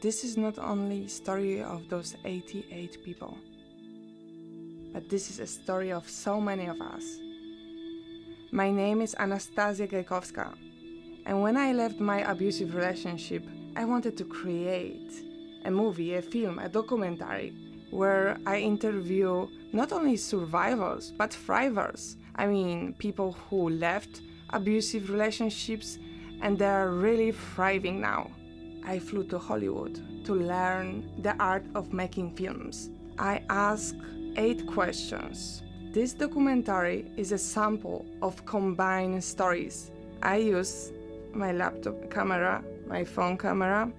this is not only a story of those 88 people, but this is a story of so many of us. My name is Anastasia Gajkowska, and when I left my abusive relationship, I wanted to create a movie, a film, a documentary where I interview not only survivors but thrivers. I mean, people who left abusive relationships and they're really thriving now. I flew to Hollywood to learn the art of making films. I asked 8 questions. This documentary is a sample of combined stories. I use my laptop camera, my phone camera.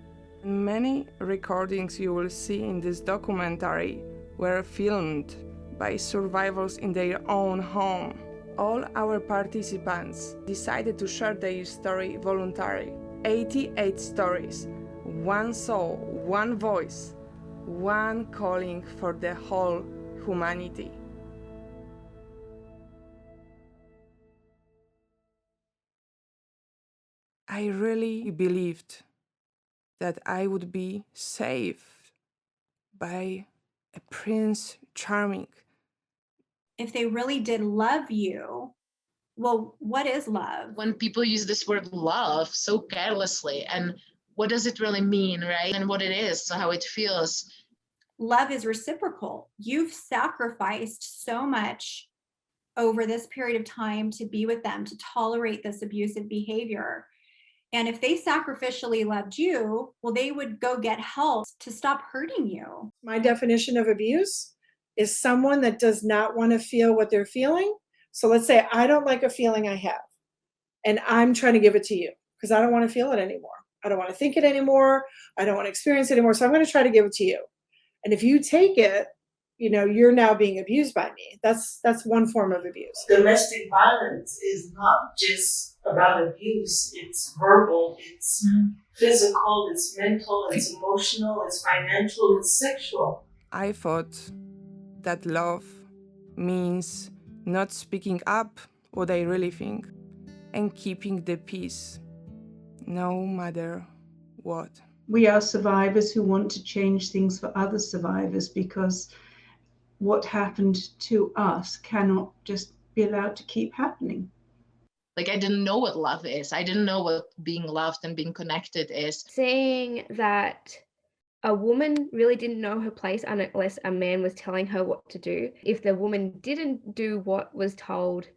Many recordings you will see in this documentary were filmed by survivors in their own home. All our participants decided to share their story voluntarily. 88 stories, one soul, one voice, one calling for the whole humanity. I really believed that I would be saved by a Prince Charming. If they really did love you, well, what is love? When people use this word love so carelessly, and what does it really mean, right? And what it is, how it feels. Love is reciprocal. You've sacrificed so much over this period of time to be with them, to tolerate this abusive behavior. And if they sacrificially loved you, well, they would go get help to stop hurting you. My definition of abuse is someone that does not want to feel what they're feeling. So let's say I don't like a feeling I have, and I'm trying to give it to you because I don't want to feel it anymore. I don't want to think it anymore. I don't want to experience it anymore. So I'm going to try to give it to you. And if you take it, you're now being abused by me. That's one form of abuse. Domestic violence is not just about abuse. It's verbal, it's physical, it's mental, it's emotional, it's financial, it's sexual. I thought that love means not speaking up what I really think and keeping the peace, no matter what. We are survivors who want to change things for other survivors, because what happened to us cannot just be allowed to keep happening. Like, I didn't know what love is. I didn't know what being loved and being connected is. Saying that a woman really didn't know her place unless a man was telling her what to do. If the woman didn't do what was told,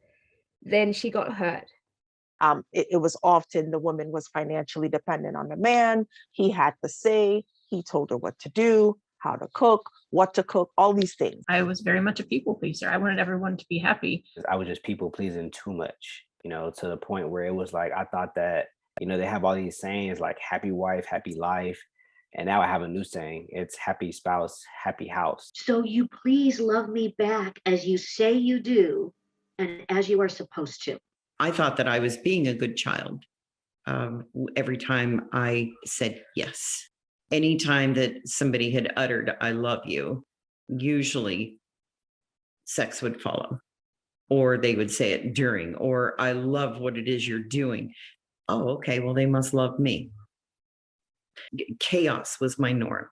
then she got hurt. It was often the woman was financially dependent on the man. He had to say, he told her what to do, how to cook, what to cook, all these things. I was very much a people pleaser. I wanted everyone to be happy. I was just people pleasing too much, to the point where it was like, I thought that, they have all these sayings like happy wife, happy life. And now I have a new saying. It's happy spouse, happy house. So you please love me back as you say you do and as you are supposed to. I thought that I was being a good child every time I said yes. Anytime that somebody had uttered, I love you, usually sex would follow, or they would say it during, or I love what it is you're doing. Oh, okay, well, they must love me. Chaos was my norm.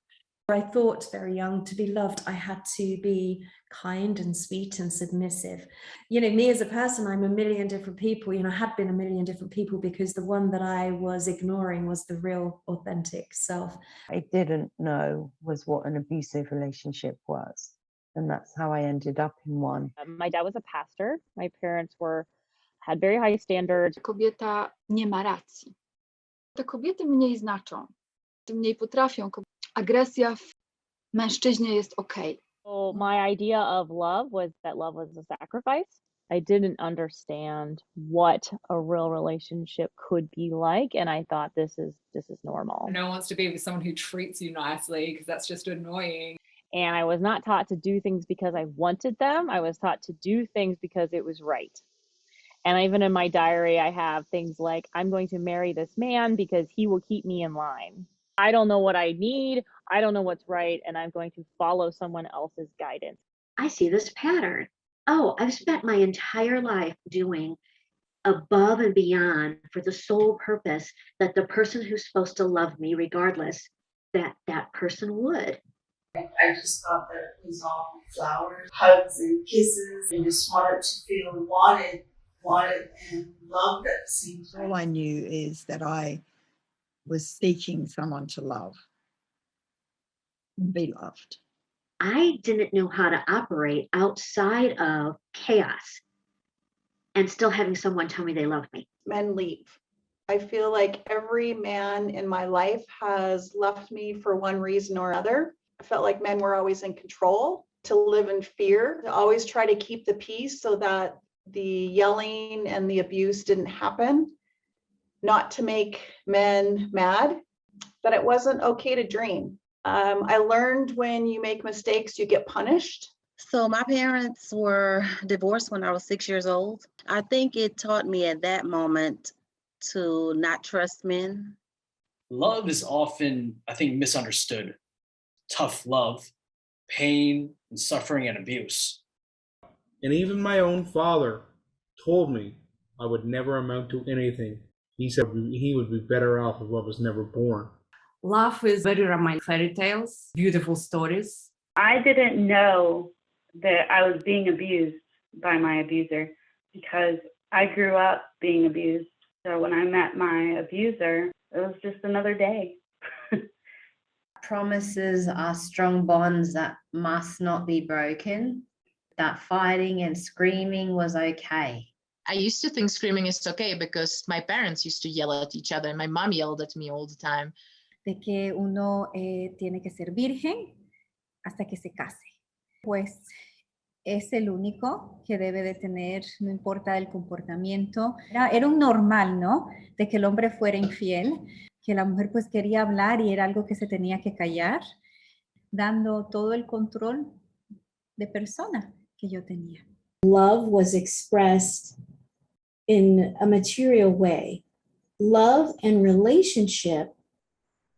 I thought very young, to be loved, I had to be kind and sweet and submissive. Me as a person, I'm a million different people. I had been a million different people because the one that I was ignoring was the real authentic self. I didn't know was what an abusive relationship was. And that's how I ended up in one. My dad was a pastor. My parents had very high standards. Kobieta nie ma racji. Te kobiety mniej znaczą. Tym mniej potrafią. Agresja w mężczyźnie jest okay. So my idea of love was that love was a sacrifice. I didn't understand what a real relationship could be like, and I thought this is normal. No one wants to be with someone who treats you nicely because that's just annoying. And I was not taught to do things because I wanted them. I was taught to do things because it was right. And even in my diary, I have things like, I'm going to marry this man because he will keep me in line. I don't know what I need. I don't know what's right. And I'm going to follow someone else's guidance. I see this pattern. Oh, I've spent my entire life doing above and beyond for the sole purpose that the person who's supposed to love me regardless that that person would. I just thought that it was all flowers, hugs, and kisses, and just wanted to feel wanted and loved at the same time. All I knew is that I was seeking someone to love and be loved. I didn't know how to operate outside of chaos and still having someone tell me they love me. Men leave. I feel like every man in my life has left me for one reason or another. I felt like men were always in control, to live in fear, to always try to keep the peace so that the yelling and the abuse didn't happen, not to make men mad, that it wasn't okay to dream. I learned when you make mistakes, you get punished. So my parents were divorced when I was 6 years old. I think it taught me at that moment to not trust men. Love is often, I think, misunderstood. Tough love, pain and suffering and abuse. And even my own father told me I would never amount to anything. He said he would be better off if I was never born. Love is very romantic, fairy tales, beautiful stories. I didn't know that I was being abused by my abuser because I grew up being abused. So when I met my abuser, it was just another day. Promises are strong bonds that must not be broken. That fighting and screaming was okay. I used to think screaming is okay because my parents used to yell at each other and my mom yelled at me all the time. De que uno tiene que ser virgen hasta que se case. Pues es el único que debe de tener, no importa el comportamiento. Era un normal, ¿no? De que el hombre fuera infiel, que la mujer pues quería hablar y era algo que se tenía que callar, dando todo el control de persona que yo tenía. Love was expressed in a material way. Love and relationship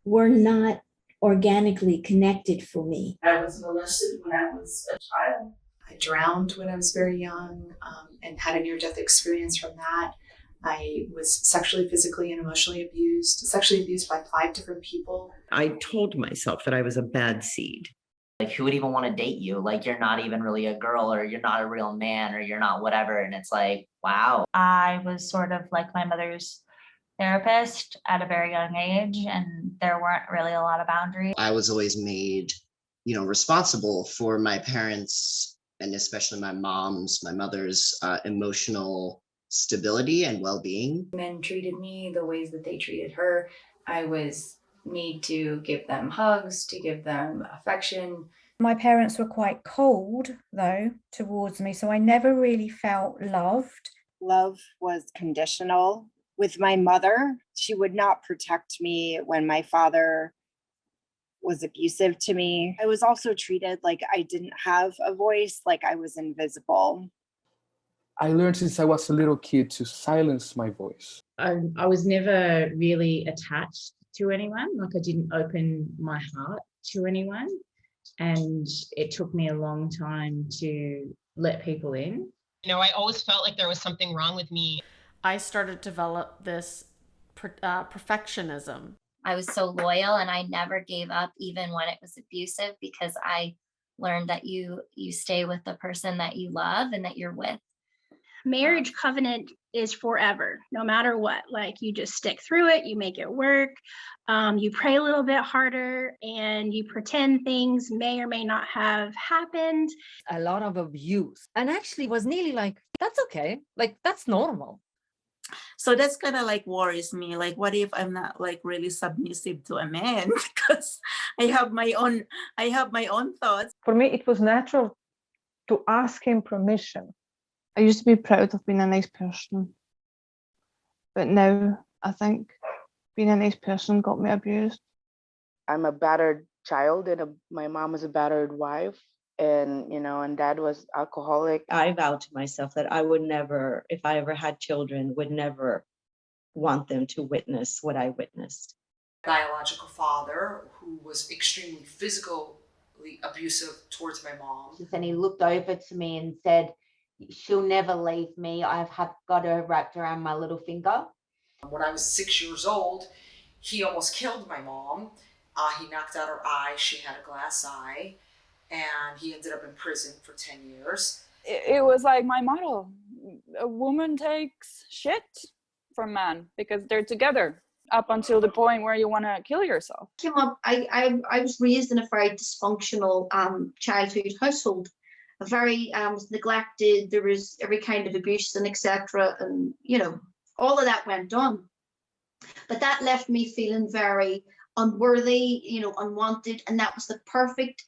were not organically connected for me. I was molested when I was a child. I drowned when I was very young and had a near-death experience from that. I was sexually, physically, and emotionally abused, sexually abused by 5 different people. I told myself that I was a bad seed. Like, who would even want to date you? Like, you're not even really a girl, or you're not a real man, or you're not whatever. And it's like, wow. I was sort of like my mother's therapist at a very young age, and there weren't really a lot of boundaries. I was always made, responsible for my parents, and especially my mother's emotional stability and well-being. Men treated me the ways that they treated her. I was made to give them hugs, to give them affection. My parents were quite cold, though, towards me, so I never really felt loved. Love was conditional. With my mother, she would not protect me when my father was abusive to me. I was also treated like I didn't have a voice, like I was invisible. I learned since I was a little kid to silence my voice. I was never really attached to anyone. Like, I didn't open my heart to anyone. And it took me a long time to let people in. I always felt like there was something wrong with me. I started to develop this perfectionism. I was so loyal and I never gave up even when it was abusive, because I learned that you stay with the person that you love and that you're with. Marriage covenant is forever, no matter what. Like, you just stick through it, you make it work, you pray a little bit harder, and you pretend things may or may not have happened. A lot of abuse, and actually was nearly like, that's okay, like that's normal. So that's kind of like worries me. Like, what if I'm not like really submissive to a man because I have my own thoughts. For me, it was natural to ask him permission. I used to be proud of being a nice person, but now I think being a nice person got me abused. I'm a battered child, and my mom was a battered wife, and and dad was alcoholic. I vowed to myself that I would never, if I ever had children, would never want them to witness what I witnessed. Biological father who was extremely physically abusive towards my mom. And he looked over to me and said, "She'll never leave me. I've got her wrapped around my little finger." When I was 6 years old, he almost killed my mom. He knocked out her eye. She had a glass eye, and he ended up in prison for 10 years. It was like my motto: a woman takes shit from man because they're together up until the point where you want to kill yourself. I was raised in a very dysfunctional childhood household. A very was neglected. There was every kind of abuse and etc. And you know, all of that went on. But that left me feeling very unworthy, you know, unwanted, and that was the perfect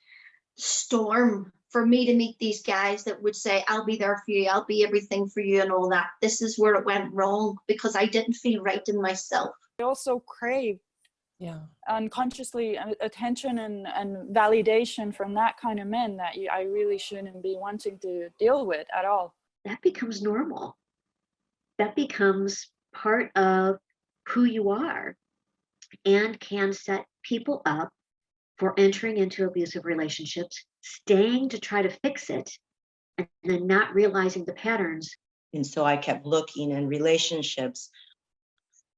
storm for me to meet these guys that would say, I'll be there for you, I'll be everything for you, and all that. This is where it went wrong, because I didn't feel right in myself. I also crave unconsciously attention and validation from that kind of men that I really shouldn't be wanting to deal with at all. That becomes normal. That becomes part of who you are, and can set people up for entering into abusive relationships, staying to try to fix it, and then not realizing the patterns. And so I kept looking in relationships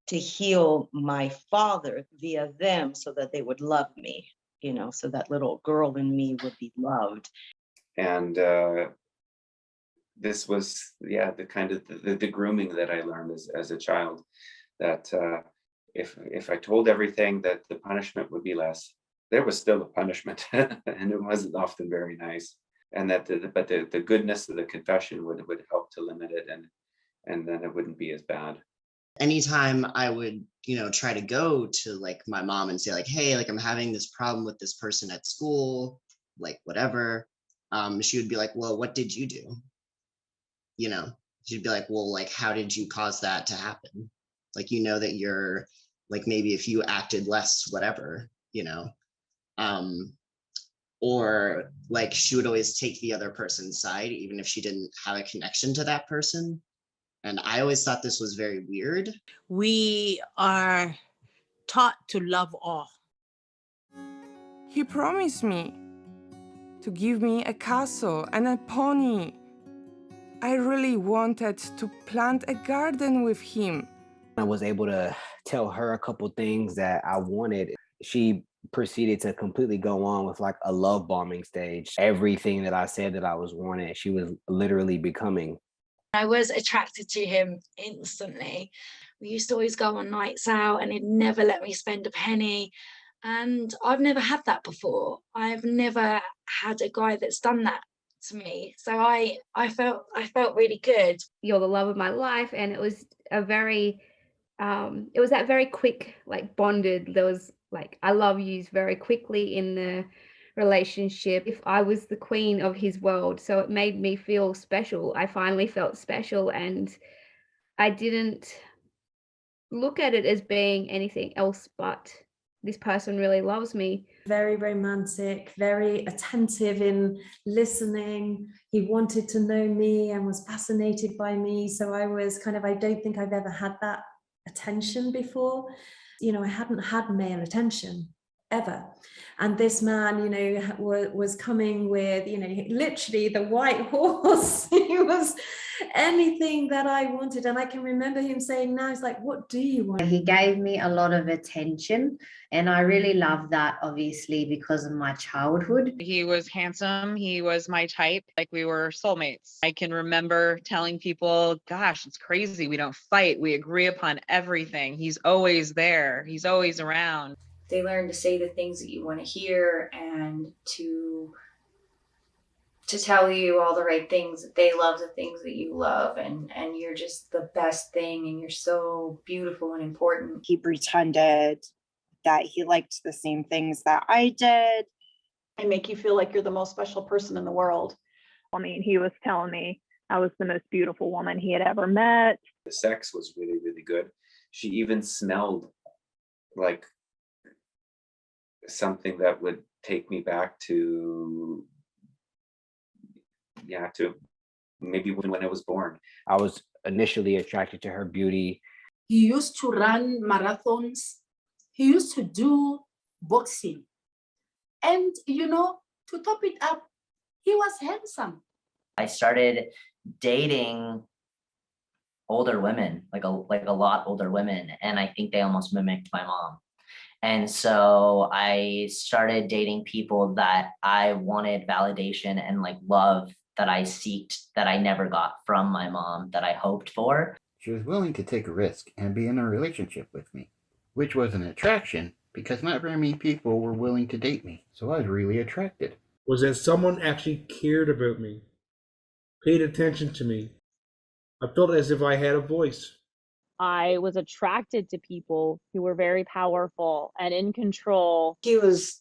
to heal my father via them so that they would love me, you know, so that little girl in me would be loved. And this was, the kind of the grooming that I learned as a child, that if I told everything, that the punishment would be less. There was still a punishment, and it wasn't often very nice. And that the goodness of the confession would help to limit it, and then it wouldn't be as bad. Anytime I would, try to go to like my mom and say like, hey, like I'm having this problem with this person at school, like whatever, she would be like, well, what did you do? She'd be like, well, like, how did you cause that to happen? Like, that you're like, maybe if you acted less, whatever, or like she would always take the other person's side, even if she didn't have a connection to that person. And I always thought this was very weird. We are taught to love all. He promised me to give me a castle and a pony. I really wanted to plant a garden with him. I was able to tell her a couple things that I wanted. She proceeded to completely go on with like a love bombing stage. Everything that I said that I was wanted, she was literally becoming. I was attracted to him instantly. We used to always go on nights out and he'd never let me spend a penny. And I've never had that before. I've never had a guy that's done that to me. So I felt really good. You're the love of my life. And it was that very quick, like bonded. There was like, I love yous very quickly in the relationship. If I was the queen of his world, so it made me feel special. I finally felt special, and I didn't look at it as being anything else but this person really loves me. Very romantic, very attentive in listening. He wanted to know me and was fascinated by me. So I was I don't think I've ever had that attention before. I hadn't had male attention ever. And this man, was coming with, literally the white horse. He was anything that I wanted. And I can remember him saying now, it's like, what do you want? He gave me a lot of attention, and I really loved that, obviously, because of my childhood. He was handsome. He was my type. Like, we were soulmates. I can remember telling people, gosh, it's crazy. We don't fight. We agree upon everything. He's always there. He's always around. They learn to say the things that you want to hear, and to tell you all the right things, that they love the things that you love, and you're just the best thing, and you're so beautiful and important. He pretended that he liked the same things that I did. I make you feel like you're the most special person in the world. I mean, he was telling me I was the most beautiful woman he had ever met. The sex was really, really good. She even smelled like something that would take me back to maybe when I was born. I was initially attracted to her beauty. He used to run marathons. He used to do boxing. And, to top it up, he was handsome. I started dating older women, like a lot older women. And I think they almost mimicked my mom. And so I started dating people that I wanted validation and like love that I seeked, that I never got from my mom, that I hoped for. She was willing to take a risk and be in a relationship with me, which was an attraction because not very many people were willing to date me. So I was really attracted. Was that someone actually cared about me, paid attention to me. I felt as if I had a voice. I was attracted to people who were very powerful and in control. He was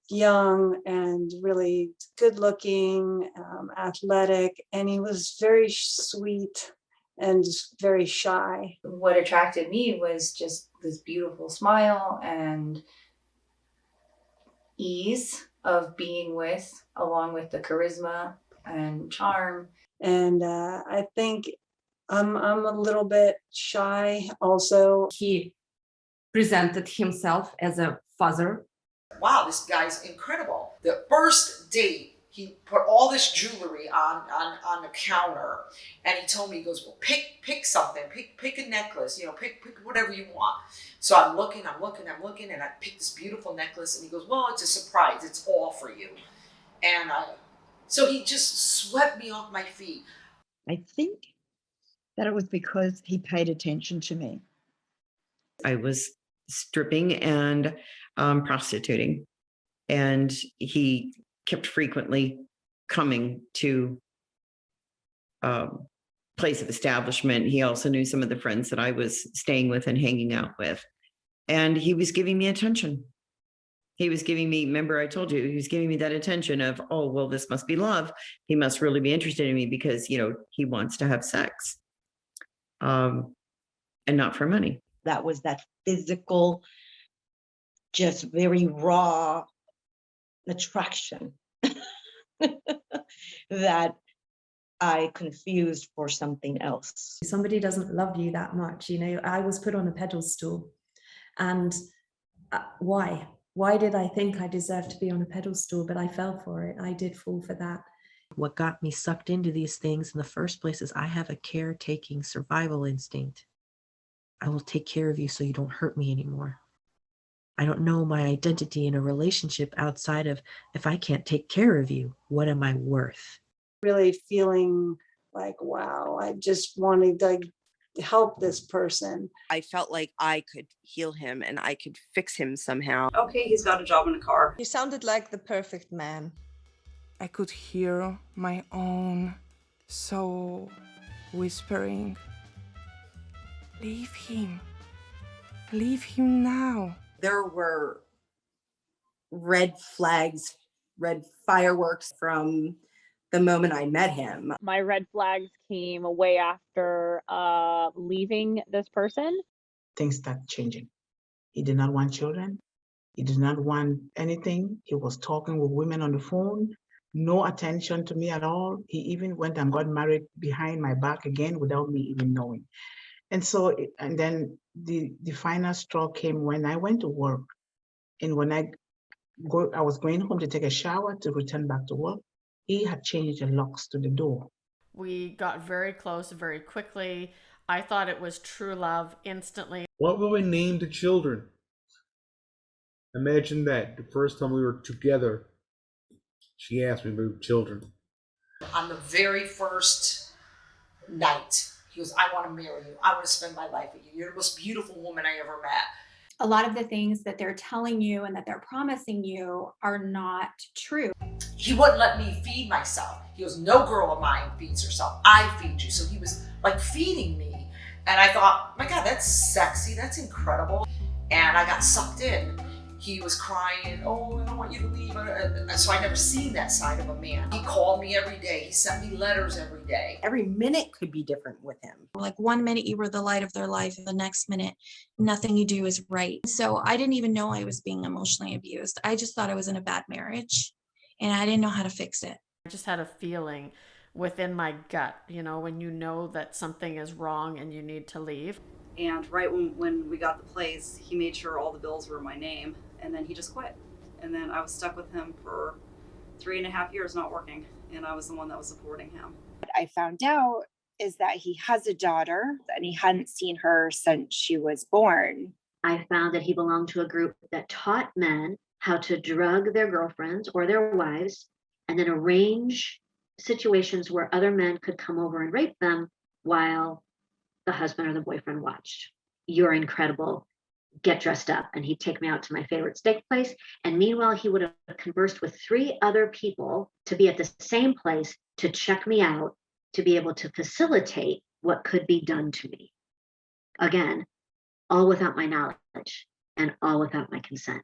young and really good looking, athletic, and he was very sweet and very shy. What attracted me was just this beautiful smile and ease of being with, along with the charisma and charm. And I think I'm a little bit shy also. He presented himself as a father. Wow, this guy's incredible. The first date, he put all this jewelry on the counter, and he told me, he goes, well, pick something, pick a necklace, pick whatever you want. So I'm looking, and I picked this beautiful necklace, and he goes, well, it's a surprise, it's all for you. And so he just swept me off my feet. I think that it was because he paid attention to me. I was stripping and prostituting, and he kept frequently coming to place of establishment. He also knew some of the friends that I was staying with and hanging out with, and he was giving me attention. He was giving me, remember I told you, he was giving me that attention of, oh, well, this must be love. He must really be interested in me because, he wants to have sex. And not for money. That was that physical, just very raw attraction that I confused for something else. Somebody doesn't love you that much. I was put on a pedestal, and why? Why did I think I deserved to be on a pedestal? But I fell for it. I did fall for that. What got me sucked into these things in the first place is I have a caretaking survival instinct. I will take care of you so you don't hurt me anymore. I don't know my identity in a relationship outside of, if I can't take care of you, what am I worth? Really feeling like, wow, I just wanted to help this person. I felt like I could heal him and I could fix him somehow. Okay, he's got a job in a car. He sounded like the perfect man. I could hear my own soul whispering, leave him now. There were red flags, red fireworks from the moment I met him. My red flags came way after leaving this person. Things started changing. He did not want children. He did not want anything. He was talking with women on the phone. No attention to me at all. He even went and got married behind my back again without me even knowing. And then the final straw came when I went to work. And when I was going home to take a shower to return back to work, he had changed the locks to the door. We got very close very quickly. I thought it was true love instantly. What will we name the children? Imagine that, the first time we were together, she asked me about children. On the very first night, he goes, I want to marry you. I want to spend my life with you. You're the most beautiful woman I ever met. A lot of the things that they're telling you and that they're promising you are not true. He wouldn't let me feed myself. He goes, no girl of mine feeds herself. I feed you. So he was like feeding me. And I thought, my God, that's sexy. That's incredible. And I got sucked in. He was crying, oh, I don't want you to leave. So I never seen that side of a man. He called me every day. He sent me letters every day. Every minute could be different with him. Like 1 minute you were the light of their life, the next minute nothing you do is right. So I didn't even know I was being emotionally abused. I just thought I was in a bad marriage and I didn't know how to fix it. I just had a feeling within my gut, when you know that something is wrong and you need to leave. And right when we got the place, he made sure all the bills were in my name, and then he just quit. And then I was stuck with him for 3.5 years not working, and I was the one that was supporting him. What I found out is that he has a daughter and he hadn't seen her since she was born. I found that he belonged to a group that taught men how to drug their girlfriends or their wives and then arrange situations where other men could come over and rape them while the husband or the boyfriend watched. You're incredible. Get dressed up. And he'd take me out to my favorite steak place. And meanwhile, he would have conversed with 3 other people to be at the same place to check me out, to be able to facilitate what could be done to me. Again, all without my knowledge and all without my consent.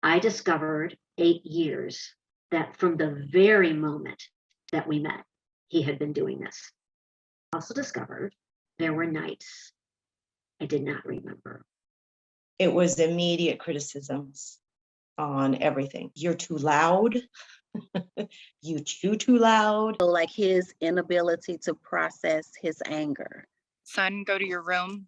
I discovered 8 years that from the very moment that we met, he had been doing this. I also discovered there were nights I did not remember. It was immediate criticisms on everything. You're too loud. You chew too loud. Like his inability to process his anger. Son, go to your room.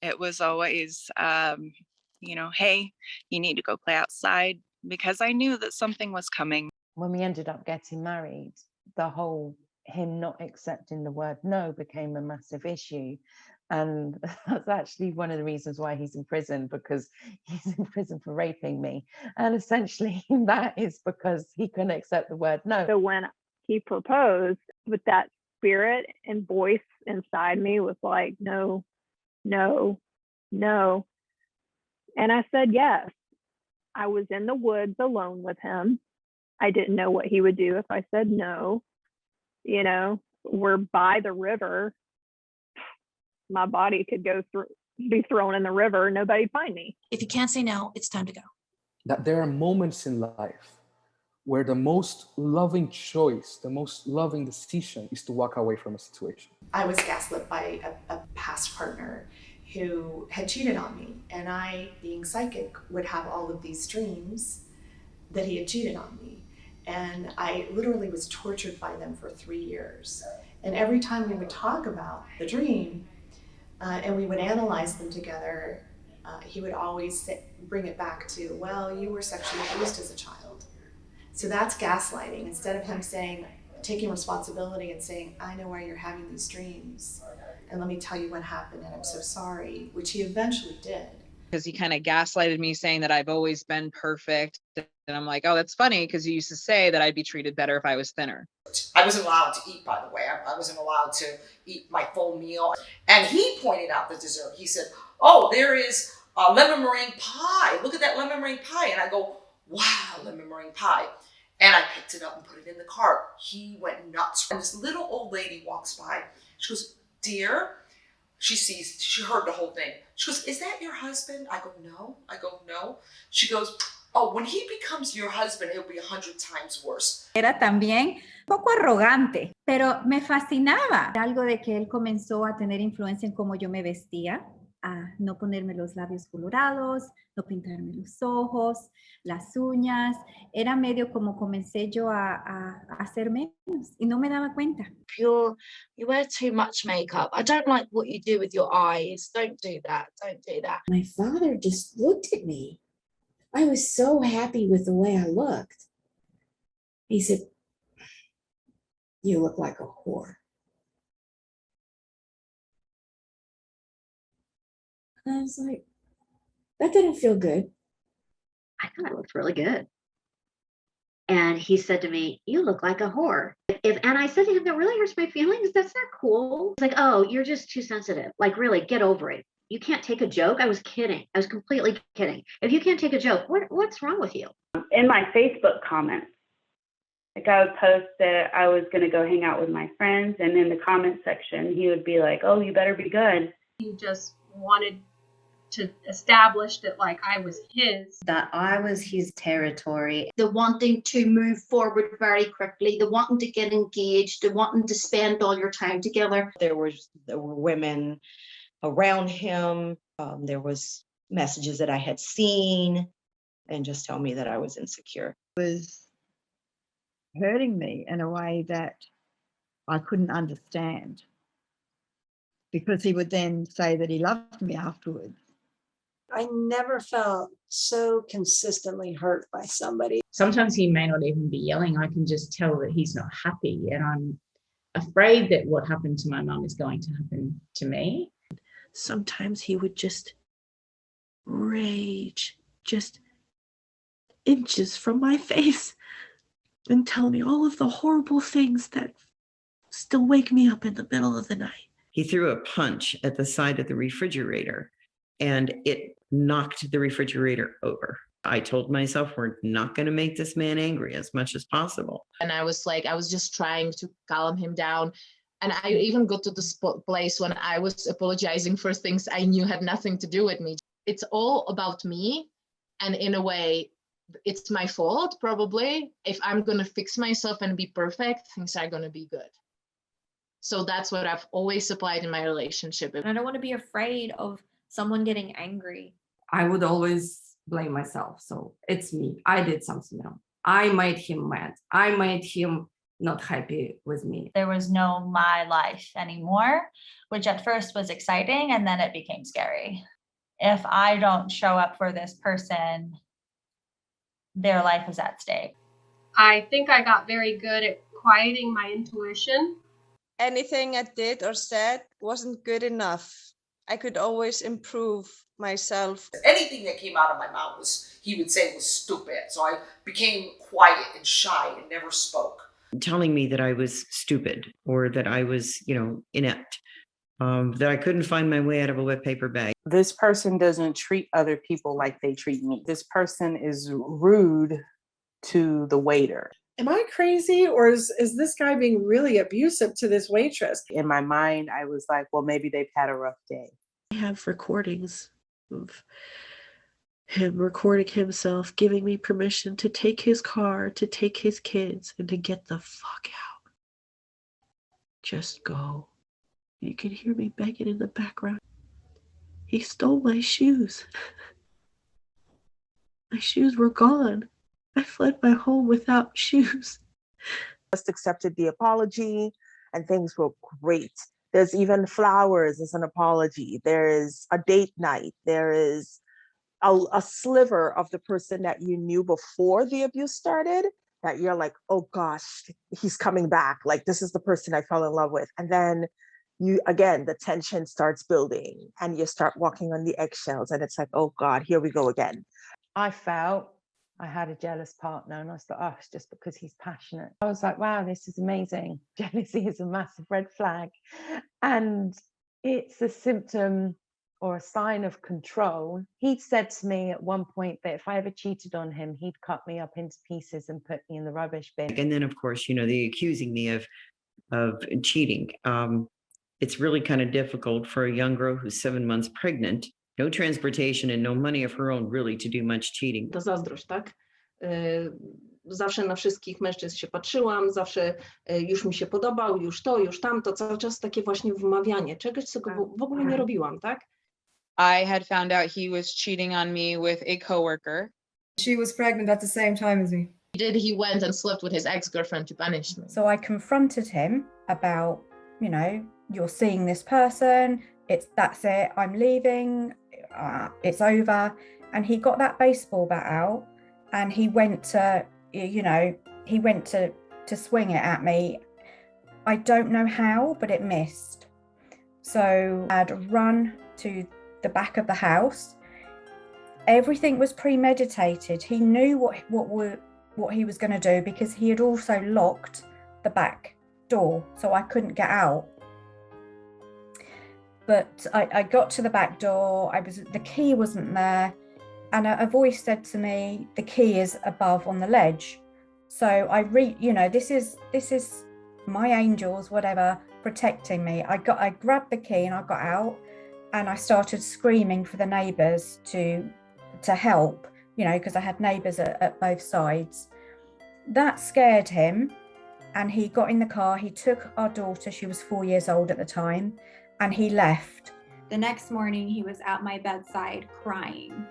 It was always, hey, you need to go play outside, because I knew that something was coming. When we ended up getting married, the whole him not accepting the word no became a massive issue. And that's actually one of the reasons why he's in prison, because he's in prison for raping me. And essentially that is because he couldn't accept the word no. So when he proposed, with that spirit and voice inside me was like, no, no, no. And I said yes. I was in the woods alone with him. I didn't know what he would do if I said no. You know, we're by the river. My body could be thrown in the river. Nobody'd find me. If you can't say no, it's time to go. That there are moments in life where the most loving choice, the most loving decision is to walk away from a situation. I was gaslit by a past partner who had cheated on me, and I, being psychic, would have all of these dreams that he had cheated on me. And I literally was tortured by them for 3 years. And every time we would talk about the dream and we would analyze them together, he would always bring it back to, well, you were sexually abused as a child. So that's gaslighting. Instead of him saying, taking responsibility and saying, I know why you're having these dreams, and let me tell you what happened, and I'm so sorry, which he eventually did. Because he kind of gaslighted me, saying that I've always been perfect. And I'm like, oh, that's funny, because you used to say that I'd be treated better if I was thinner. I wasn't allowed to eat, by the way. I wasn't allowed to eat my full meal. And he pointed out the dessert. He said, oh, there is a lemon meringue pie. Look at that lemon meringue pie. And I go, wow, lemon meringue pie. And I picked it up and put it in the cart. He went nuts. And this little old lady walks by. She goes, dear, she heard the whole thing. She goes, is that your husband? I go, no. She goes, oh, when he becomes your husband, it'll be 100 times worse. Era también un poco arrogante, pero me fascinaba. Algo de que él comenzó a tener influencia en cómo yo me vestía, a no ponerme los labios colorados, no pintarme los ojos, las uñas. Era medio como comencé yo a hacer menos y no me daba cuenta. You wear too much makeup. I don't like what you do with your eyes. Don't do that. Don't do that. My father just looked at me. I was so happy with the way I looked. He said, you look like a whore. And I was like, that didn't feel good. I thought I looked really good. And he said to me, you look like a whore. And I said to him, that really hurts my feelings. That's not cool. He's like, oh, you're just too sensitive. Like, really, get over it. You can't take a joke. I was kidding. I was completely kidding. If you can't take a joke, what's wrong with you? In my Facebook comments, like I would post that I was going to go hang out with my friends, and in the comment section, he would be like, oh, you better be good. He just wanted to establish that like I was his. That I was his territory. The wanting to move forward very quickly, the wanting to get engaged, the wanting to spend all your time together. There were women around him. There was messages that I had seen, and just tell me that I was insecure. It was hurting me in a way that I couldn't understand, because he would then say that he loved me afterwards. I never felt so consistently hurt by somebody. Sometimes he may not even be yelling. I can just tell that he's not happy, and I'm afraid that what happened to my mum is going to happen to me. Sometimes he would just rage just inches from my face and tell me all of the horrible things that still wake me up in the middle of the night. He threw a punch at the side of the refrigerator and it knocked the refrigerator over. I told myself, we're not going to make this man angry as much as possible. And I was just trying to calm him down. And I even got to this place when I was apologizing for things I knew had nothing to do with me. It's all about me. And in a way, it's my fault, probably. If I'm going to fix myself and be perfect, things are going to be good. So that's what I've always applied in my relationship. And I don't want to be afraid of someone getting angry. I would always blame myself. So it's me. I did something wrong. I made him mad. I made him not happy with me. There was no my life anymore, which at first was exciting and then it became scary. If I don't show up for this person, their life is at stake. I think I got very good at quieting my intuition. Anything I did or said wasn't good enough. I could always improve myself. Anything that came out of my mouth he would say was stupid. So I became quiet and shy and never spoke. Telling me that I was stupid or that I was, inept, that I couldn't find my way out of a wet paper bag. This person doesn't treat other people like they treat me. This person is rude to the waiter. Am I crazy, or is this guy being really abusive to this waitress? In my mind, I was like, well, maybe they've had a rough day. I have recordings of him recording himself, giving me permission to take his car, to take his kids, and to get the fuck out. Just go. You can hear me begging in the background. He stole my shoes. My shoes were gone. I fled my home without shoes. Just accepted the apology and things were great. There's even flowers as an apology. There is a date night. There is a sliver of the person that you knew before the abuse started that you're like, oh gosh, he's coming back. Like, this is the person I fell in love with. And then the tension starts building and you start walking on the eggshells and it's like, oh God, here we go again. I felt I had a jealous partner and I thought, oh, it's just because he's passionate. I was like, wow, this is amazing. Jealousy is a massive red flag. And it's a symptom or a sign of control. He'd said to me at one point that if I ever cheated on him, he'd cut me up into pieces and put me in the rubbish bin. And then, of course, the accusing me of cheating. It's really kind of difficult for a young girl who's 7 months pregnant, no transportation and no money of her own really to do much cheating. To zazdrość, tak? Zawsze na wszystkich mężczyzn się patrzyłam, zawsze już mi się podobał, już to, już tamto, cały czas takie właśnie wmawianie, czegoś, co w ogóle nie robiłam, tak? I had found out he was cheating on me with a coworker. She was pregnant at the same time as me. He went and slept with his ex-girlfriend to punish me. So I confronted him about, you're seeing this person, that's it, I'm leaving, it's over. And he got that baseball bat out and he went to, to swing it at me. I don't know how, but it missed. So I'd run to the back of the house. Everything was premeditated. He knew what he was going to do because he had also locked the back door, so I couldn't get out. But I got to the back door. The key wasn't there, and a voice said to me, "The key is above on the ledge." So this is my angels, whatever, protecting me. I grabbed the key and I got out, and I started screaming for the neighbours to help, because I had neighbours at both sides. That scared him, and he got in the car. He took our daughter, she was 4 years old at the time, and he left. The next morning, he was at my bedside crying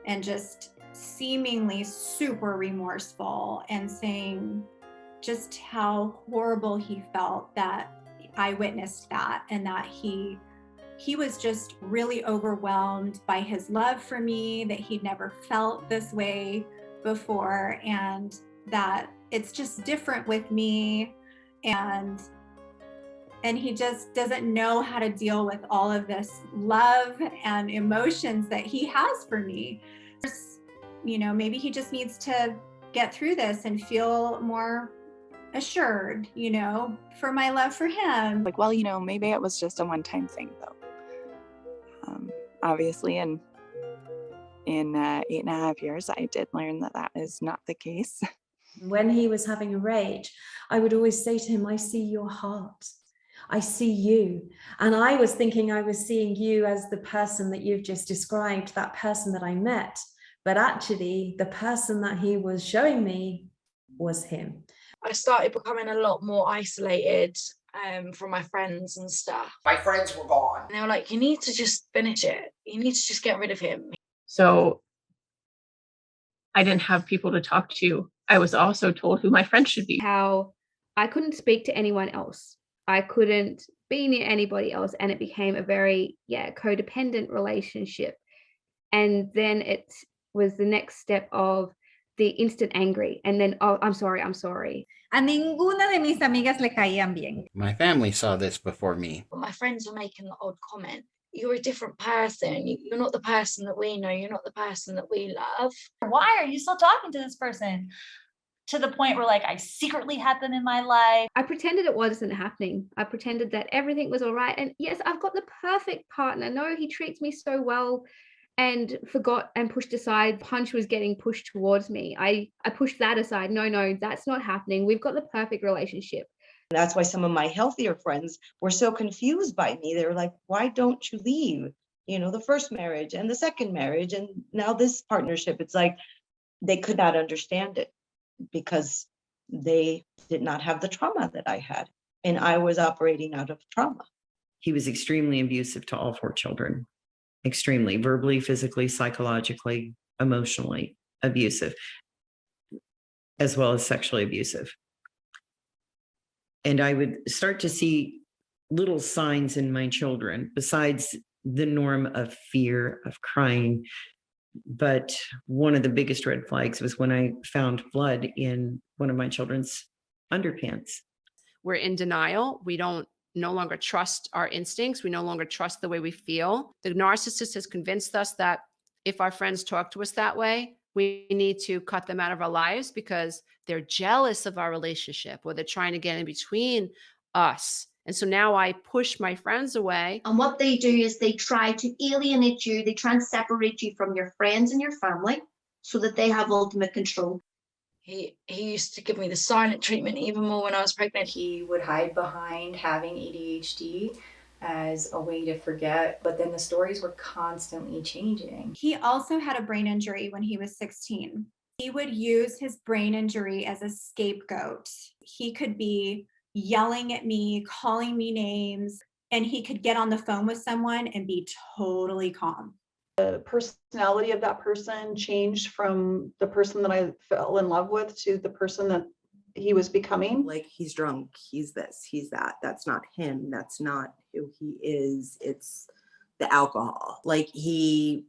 and just seemingly super remorseful and saying just how horrible he felt that I witnessed that, and that he was just really overwhelmed by his love for me, that he'd never felt this way before, and that it's just different with me. And and he just doesn't know how to deal with all of this love and emotions that he has for me. You know, maybe he just needs to get through this and feel more assured, you know, for my love for him. Like, well, you know, maybe it was just a one-time thing though. Obviously, in 8.5 years, I did learn that that is not the case. When he was having a rage, I would always say to him, I see your heart. I see you. And I was thinking I was seeing you as the person that you've just described, that person that I met. But actually, the person that he was showing me was him. I started becoming a lot more isolated from my friends and stuff. My friends were gone. And they were like, you need to just finish it. You need to just get rid of him. So I didn't have people to talk to. I was also told who my friends should be. How I couldn't speak to anyone else. I couldn't be near anybody else. And it became a very, codependent relationship. And then it was the next step of the instant angry. And then, oh, I'm sorry. A ninguna de mis amigas le caían bien. My family saw this before me. But my friends were making the odd comment. You're a different person. You're not the person that we know. You're not the person that we love. Why are you still talking to this person? To the point where, like, I secretly had them in my life. I pretended it wasn't happening. I pretended that everything was all right. And yes, I've got the perfect partner. No, he treats me so well. And forgot and pushed aside. Punch was getting pushed towards me. I pushed that aside. No, that's not happening. We've got the perfect relationship. That's why some of my healthier friends were so confused by me. They were like, why don't you leave? You know, the first marriage and the second marriage and now this partnership. It's like they could not understand it because they did not have the trauma that I had. And I was operating out of trauma. He was extremely abusive to all 4 children. Extremely, verbally, physically, psychologically, emotionally abusive, as well as sexually abusive. And I would start to see little signs in my children besides the norm of fear, of crying. But one of the biggest red flags was when I found blood in one of my children's underpants. We're in denial. We don't no longer trust our instincts. We no longer trust the way we feel. The narcissist has convinced us that if our friends talk to us that way, we need to cut them out of our lives because they're jealous of our relationship or they're trying to get in between us. And so now I push my friends away. And what they do is they try to alienate you. They try and separate you from your friends and your family so that they have ultimate control. He used to give me the silent treatment even more when I was pregnant. He would hide behind having ADHD as a way to forget, but then the stories were constantly changing. He also had a brain injury when he was 16. He would use his brain injury as a scapegoat. He could be yelling at me, calling me names, and he could get on the phone with someone and be totally calm. The personality of that person changed from the person that I fell in love with to the person that he was becoming. Like, he's drunk, he's this, he's that. That's not him. That's not who he is. It's the alcohol. Like, he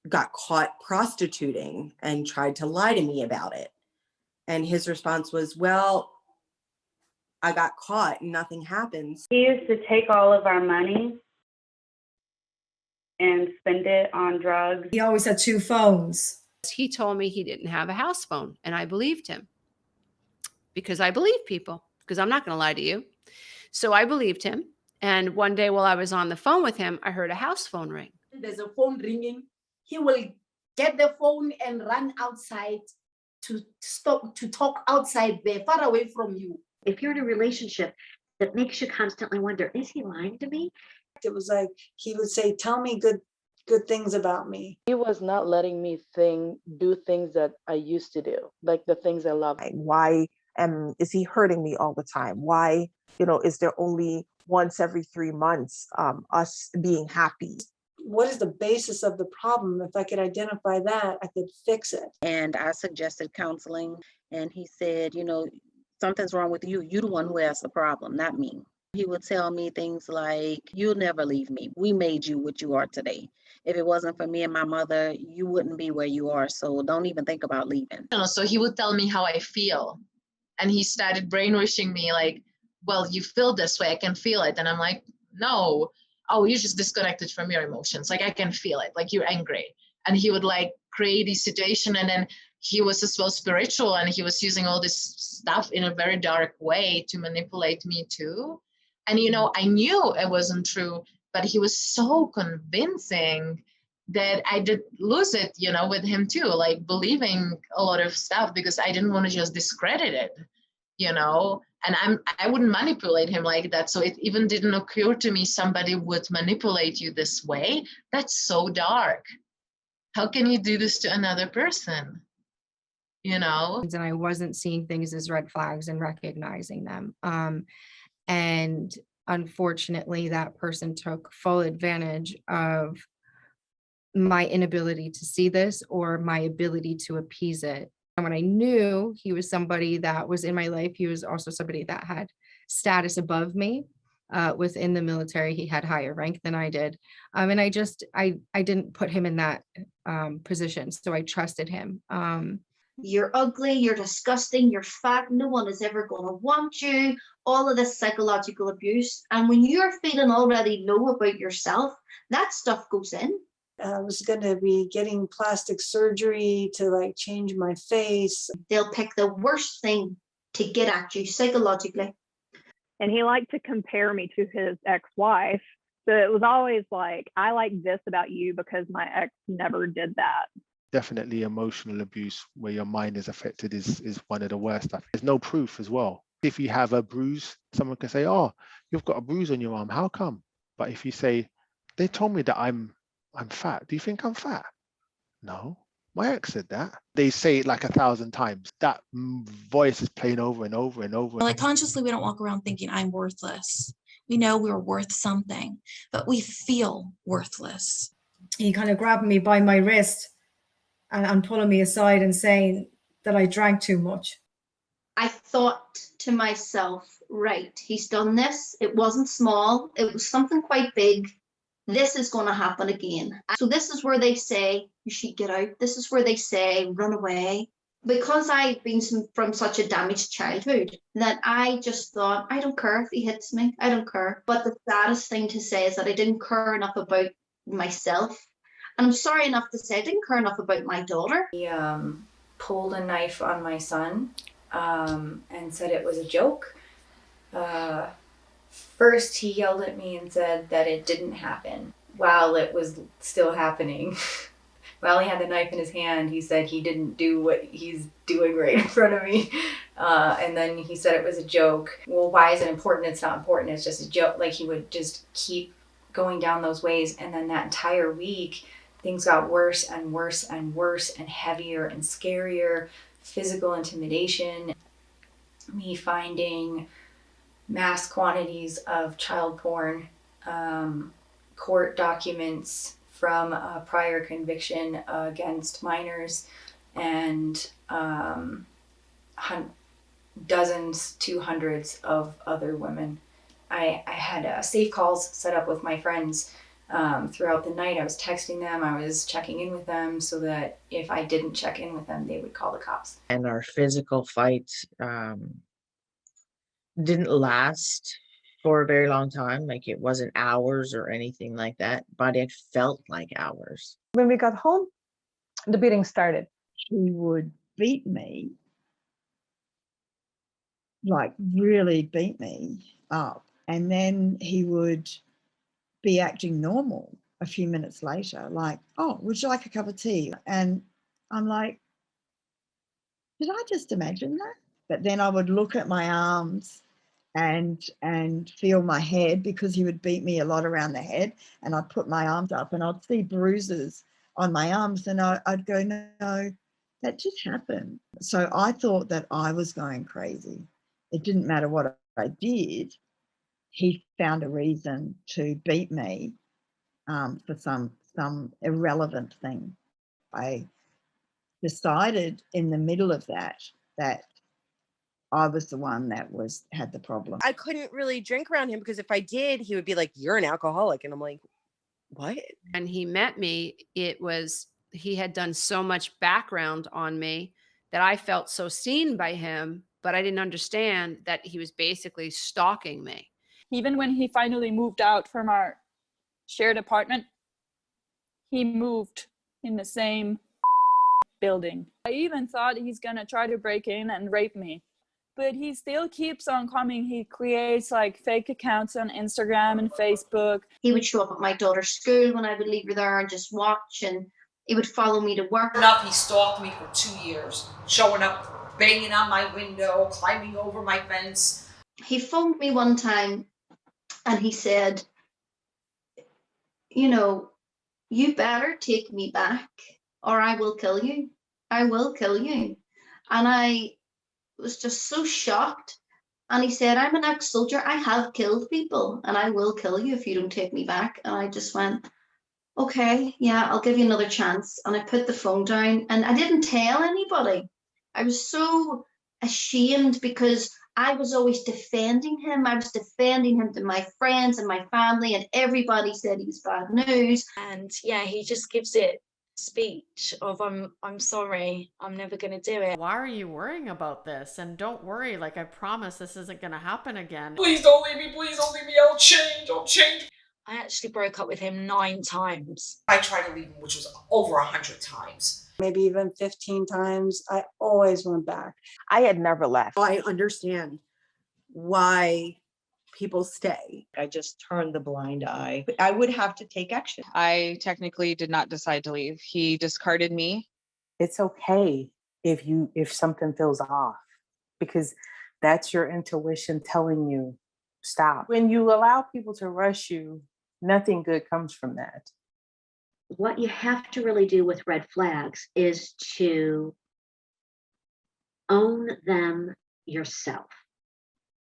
got caught prostituting and tried to lie to me about it. And his response was, well, I got caught and nothing happens. He used to take all of our money and spend it on drugs. He always had 2 phones. He told me he didn't have a house phone, and I believed him because I believe people, because I'm not going to lie to you. So I believed him. And one day while I was on the phone with him, I heard a house phone ring. There's a phone ringing. He will get the phone and run outside to talk outside there, far away from you. If you're in a relationship that makes you constantly wonder, is he lying to me? It was like he would say, tell me good things about me. He was not letting me do things that I used to do, like the things I love. Why is he hurting me all the time? Why, is there only once every 3 months us being happy? What is the basis of the problem? If I could identify that, I could fix it. And I suggested counseling, and he said, something's wrong with you. You're the one who has the problem, not me. He would tell me things like, you'll never leave me. We made you what you are today. If it wasn't for me and my mother, you wouldn't be where you are. So don't even think about leaving. So he would tell me how I feel. And he started brainwashing me like, well, you feel this way, I can feel it. And I'm like, no, oh, you're just disconnected from your emotions. Like I can feel it, like you're angry. And he would like create these situation, and then he was as well spiritual, and he was using all this stuff in a very dark way to manipulate me too. And you know, I knew it wasn't true, but he was so convincing that I did lose it, you know, with him too, like believing a lot of stuff because I didn't want to just discredit it, you know. And I wouldn't manipulate him like that. So it even didn't occur to me somebody would manipulate you this way. That's so dark. How can you do this to another person? You know? And I wasn't seeing things as red flags and recognizing them. And unfortunately, that person took full advantage of my inability to see this or my ability to appease it. And when I knew he was somebody that was in my life, he was also somebody that had status above me within the military. He had higher rank than I did. And I didn't put him in that position. So I trusted him. You're ugly, you're disgusting, you're fat, no one is ever going to want you, all of this psychological abuse. And when you're feeling already low about yourself, that stuff goes in. I was going to be getting plastic surgery to like change my face. They'll pick the worst thing to get at you psychologically. And he liked to compare me to his ex-wife. So it was always like, I like this about you because my ex never did that. Definitely emotional abuse where your mind is affected is one of the worst stuff. There's no proof as well. If you have a bruise, someone can say, oh, you've got a bruise on your arm. How come? But if you say, they told me that I'm fat. Do you think I'm fat? No, my ex said that. They say it like 1,000 times. That voice is playing over and over and over. Like consciously, we don't walk around thinking I'm worthless. We know we're worth something, but we feel worthless. He kind of grabbed me by my wrist and pulling me aside and saying that I drank too much. I thought to myself, right, he's done this. It wasn't small. It was something quite big. This is going to happen again. So this is where they say you should get out. This is where they say run away. Because I've been from such a damaged childhood that I just thought, I don't care if he hits me. I don't care. But the saddest thing to say is that I didn't care enough about myself. And I'm sorry enough to say I didn't care enough about my daughter. He pulled a knife on my son and said it was a joke. First, he yelled at me and said that it didn't happen while it was still happening. While he had the knife in his hand, he said he didn't do what he's doing right in front of me. And then he said it was a joke. Well, why is it important? It's not important. It's just a joke. Like he would just keep going down those ways. And then that entire week, things got worse and worse and worse and heavier and scarier. Physical intimidation, me finding mass quantities of child porn, court documents from a prior conviction against minors, and dozens to hundreds of other women. I had safe calls set up with my friends throughout the night. I was texting them, I was checking in with them so that if I didn't check in with them, they would call the cops. And our physical fights didn't last for a very long time. Like it wasn't hours or anything like that, but it felt like hours. When we got home, the beating started. He would beat me, like really beat me up. And then he would be acting normal a few minutes later, like, oh, would you like a cup of tea? And I'm like, did I just imagine that? But then I would look at my arms and feel my head, because he would beat me a lot around the head, and I'd put my arms up and I'd see bruises on my arms, and I'd go, no, that just happened. So I thought that I was going crazy. It didn't matter what I did. He found a reason to beat me for some irrelevant thing. I decided in the middle of that I was the one that had the problem. I couldn't really drink around him because if I did, he would be like, you're an alcoholic. And I'm like, what? And he met me, he had done so much background on me that I felt so seen by him, but I didn't understand that he was basically stalking me. Even when he finally moved out from our shared apartment, he moved in the same building. I even thought he's gonna try to break in and rape me, but he still keeps on coming. He creates like fake accounts on Instagram and Facebook. He would show up at my daughter's school when I would leave her there and just watch, and he would follow me to work. Enough, he stalked me for 2 years, showing up, banging on my window, climbing over my fence. He phoned me one time and he said, you know, you better take me back or I will kill you. I will kill you. And I was just so shocked. And he said, I'm an ex-soldier. I have killed people and I will kill you if you don't take me back. And I just went, okay, yeah, I'll give you another chance. And I put the phone down and I didn't tell anybody. I was so ashamed because I was always defending him. I was defending him to my friends and my family, and everybody said he was bad news. And yeah, he just gives it speech of I'm sorry, I'm never gonna do it. Why are you worrying about this? And don't worry, like I promise this isn't gonna happen again. Please don't leave me, please don't leave me, I'll change. I actually broke up with him 9 times. I tried to leave him, which was over 100 times. Maybe even 15 times. I always went back. I had never left. I understand why people stay. I just turned the blind eye. I would have to take action. I technically did not decide to leave. He discarded me. It's okay if something feels off, because that's your intuition telling you stop. When you allow people to rush you, nothing good comes from that. What you have to really do with red flags is to own them yourself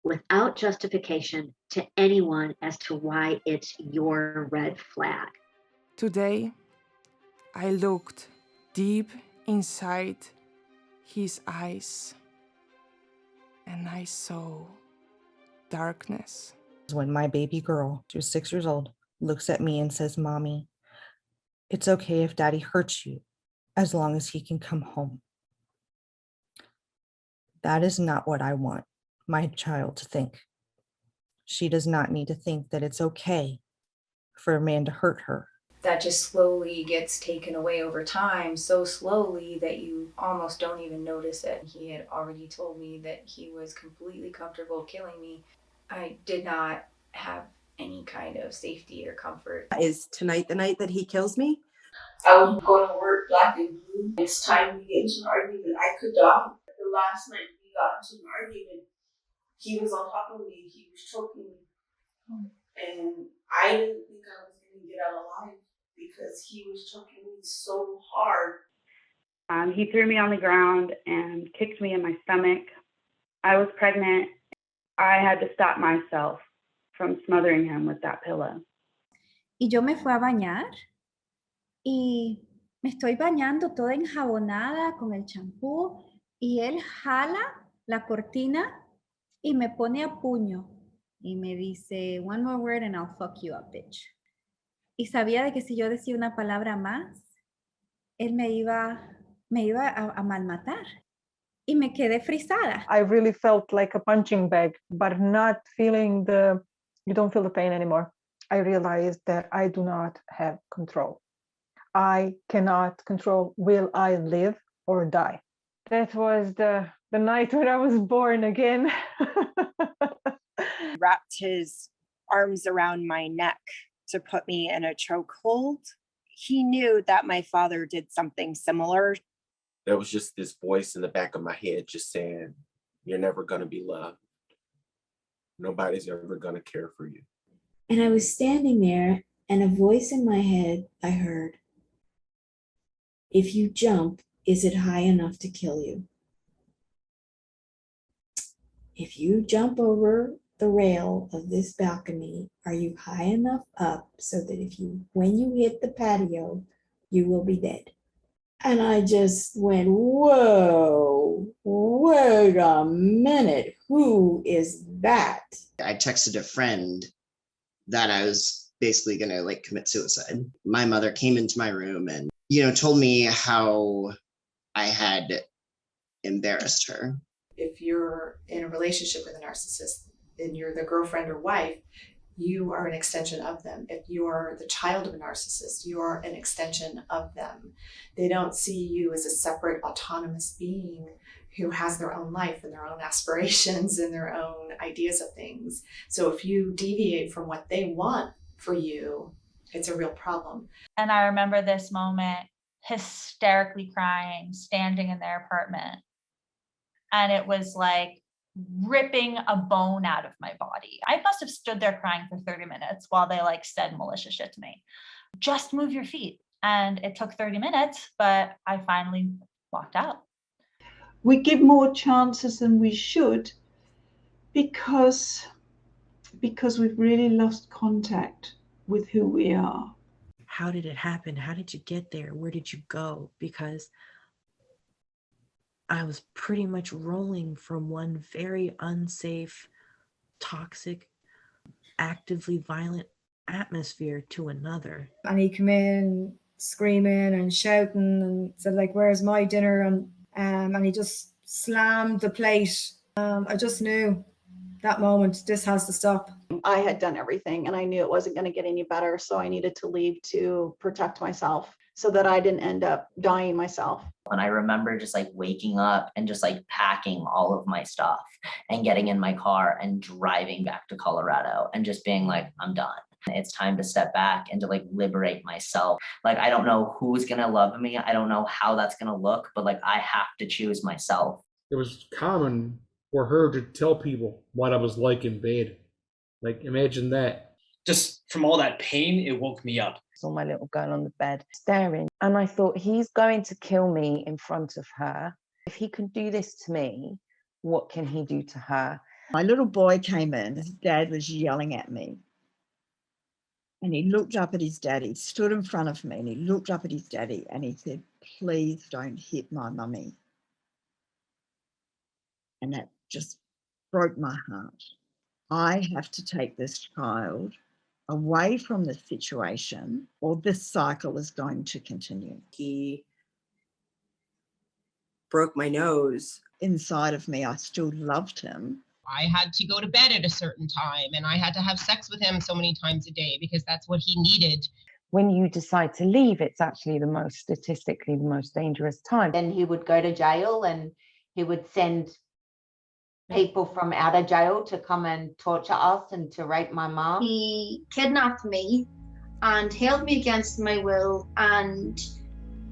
without justification to anyone as to why it's your red flag. Today, I looked deep inside his eyes and I saw darkness. When my baby girl, she was 6 years old, looks at me and says, Mommy, it's okay if Daddy hurts you as long as he can come home. That is not what I want my child to think. She does not need to think that it's okay for a man to hurt her. That just slowly gets taken away over time, so slowly that you almost don't even notice it. He had already told me that he was completely comfortable killing me. I did not have any kind of safety or comfort. Is tonight the night that he kills me? I was going to work black and blue. It's time we get into an argument. I could die. The last night we got into an argument, he was on top of me. He was choking me. And I didn't think I was going to get out alive because he was choking me so hard. He threw me on the ground and kicked me in my stomach. I was pregnant. I had to stop myself from smothering him with that pillow. Y yo me fui a bañar y me estoy bañando toda enjabonada con el champú y él jala la cortina y me pone a puño y me dice, one more word and I'll fuck you up, bitch. Y sabía de que si yo decía una palabra más, él me iba a malmatar. Y me quedé frisada. I really felt like a punching bag, but not feeling you don't feel the pain anymore. I realized that I do not have control. I cannot control, will I live or die? That was the night when I was born again. Wrapped his arms around my neck to put me in a chokehold. He knew that my father did something similar. There was just this voice in the back of my head just saying, you're never going to be loved. Nobody's ever going to care for you. And I was standing there, and a voice in my head, I heard, if you jump, is it high enough to kill you? If you jump over the rail of this balcony, are you high enough up so that when you hit the patio, you will be dead? And I just went, whoa, wait a minute, who is that? I texted a friend that I was basically gonna commit suicide. My mother came into my room and, told me how I had embarrassed her. if you're in a relationship with a narcissist and you're the girlfriend or wife, you are an extension of them. If you are the child of a narcissist, you are an extension of them. They don't see you as a separate autonomous being who has their own life and their own aspirations and their own ideas of things. So if you deviate from what they want for you, it's a real problem. And I remember this moment hysterically crying, standing in their apartment. And it was like ripping a bone out of my body. I must have stood there crying for 30 minutes while they like said malicious shit to me. Just move your feet. And it took 30 minutes, but I finally walked out. We give more chances than we should because we've really lost contact with who we are. How did it happen? How did you get there? Where did you go? Because I was pretty much rolling from one very unsafe, toxic, actively violent atmosphere to another. And he came in screaming and shouting and said like, "Where's my dinner?" And he just slammed the plate. I just knew that moment, this has to stop. I had done everything and I knew it wasn't going to get any better. So I needed to leave to protect myself so that I didn't end up dying myself. And I remember just like waking up and just like packing all of my stuff and getting in my car and driving back to Colorado and just being like, I'm done. It's time to step back and to like liberate myself. Like, I don't know who's going to love me. I don't know how that's going to look, but like, I have to choose myself. It was common for her to tell people what I was like in bed. Like, imagine that. Just from all that pain, it woke me up. Saw my little girl on the bed staring, and I thought, he's going to kill me in front of her. If he can do this to me, what can he do to her? My little boy came in, his dad was yelling at me. And he looked up at his daddy, stood in front of me, and he looked up at his daddy and he said, "Please don't hit my mummy." And that just broke my heart. I have to take this child away from this situation or this cycle is going to continue. He broke my nose. Inside of me, I still loved him. I had to go to bed at a certain time and I had to have sex with him so many times a day because that's what he needed. When you decide to leave, it's actually statistically the most dangerous time. Then he would go to jail and he would send people from out of jail to come and torture us and to rape my mom. He kidnapped me and held me against my will, and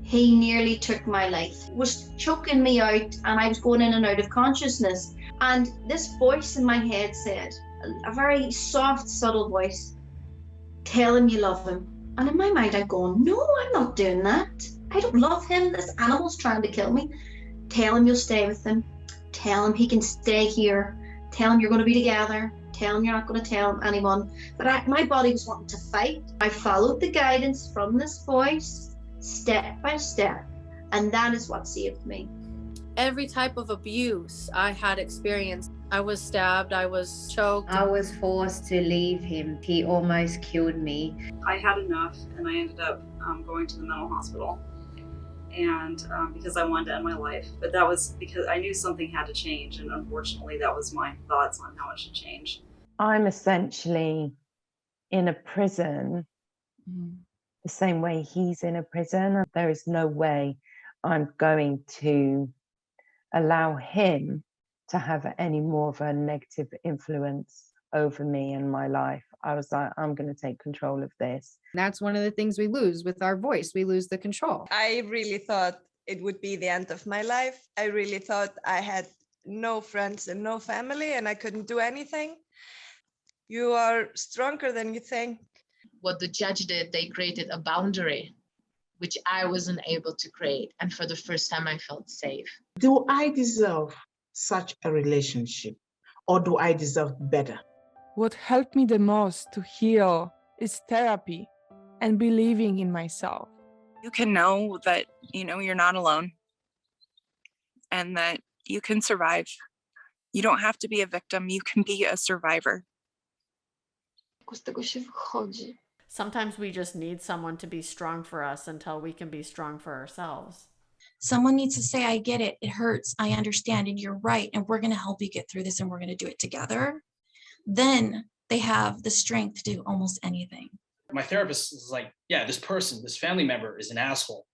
he nearly took my life. Was choking me out and I was going in and out of consciousness. And this voice in my head said, a very soft, subtle voice, "Tell him you love him." And in my mind, I'm going, no, I'm not doing that. I don't love him. This animal's trying to kill me. Tell him you'll stay with him. Tell him he can stay here. Tell him you're going to be together. Tell him you're not going to tell anyone. But my body was wanting to fight. I followed the guidance from this voice, step by step, and that is what saved me. Every type of abuse I had experienced. I was stabbed, I was choked. I was forced to leave him. He almost killed me. I had enough and I ended up going to the mental hospital. And because I wanted to end my life. But that was because I knew something had to change. And unfortunately, that was my thoughts on how it should change. I'm essentially in a prison the same way he's in a prison. There is no way I'm going to allow him to have any more of a negative influence over me and my life. I was like, I'm going to take control of this. That's one of the things we lose with our voice. We lose the control. I really thought it would be the end of my life. I really thought I had no friends and no family and I couldn't do anything. You are stronger than you think. What the judge did, they created a boundary, which I wasn't able to create. And for the first time, I felt safe. Do I deserve such a relationship, or do I deserve better? What helped me the most to heal is therapy and believing in myself. You can know that, you're not alone and that you can survive. You don't have to be a victim. You can be a survivor. Sometimes we just need someone to be strong for us until we can be strong for ourselves. Someone needs to say, I get it, it hurts, I understand, and you're right, and we're going to help you get through this, and we're going to do it together. Then they have the strength to do almost anything. My therapist was like, yeah, this person, this family member is an asshole.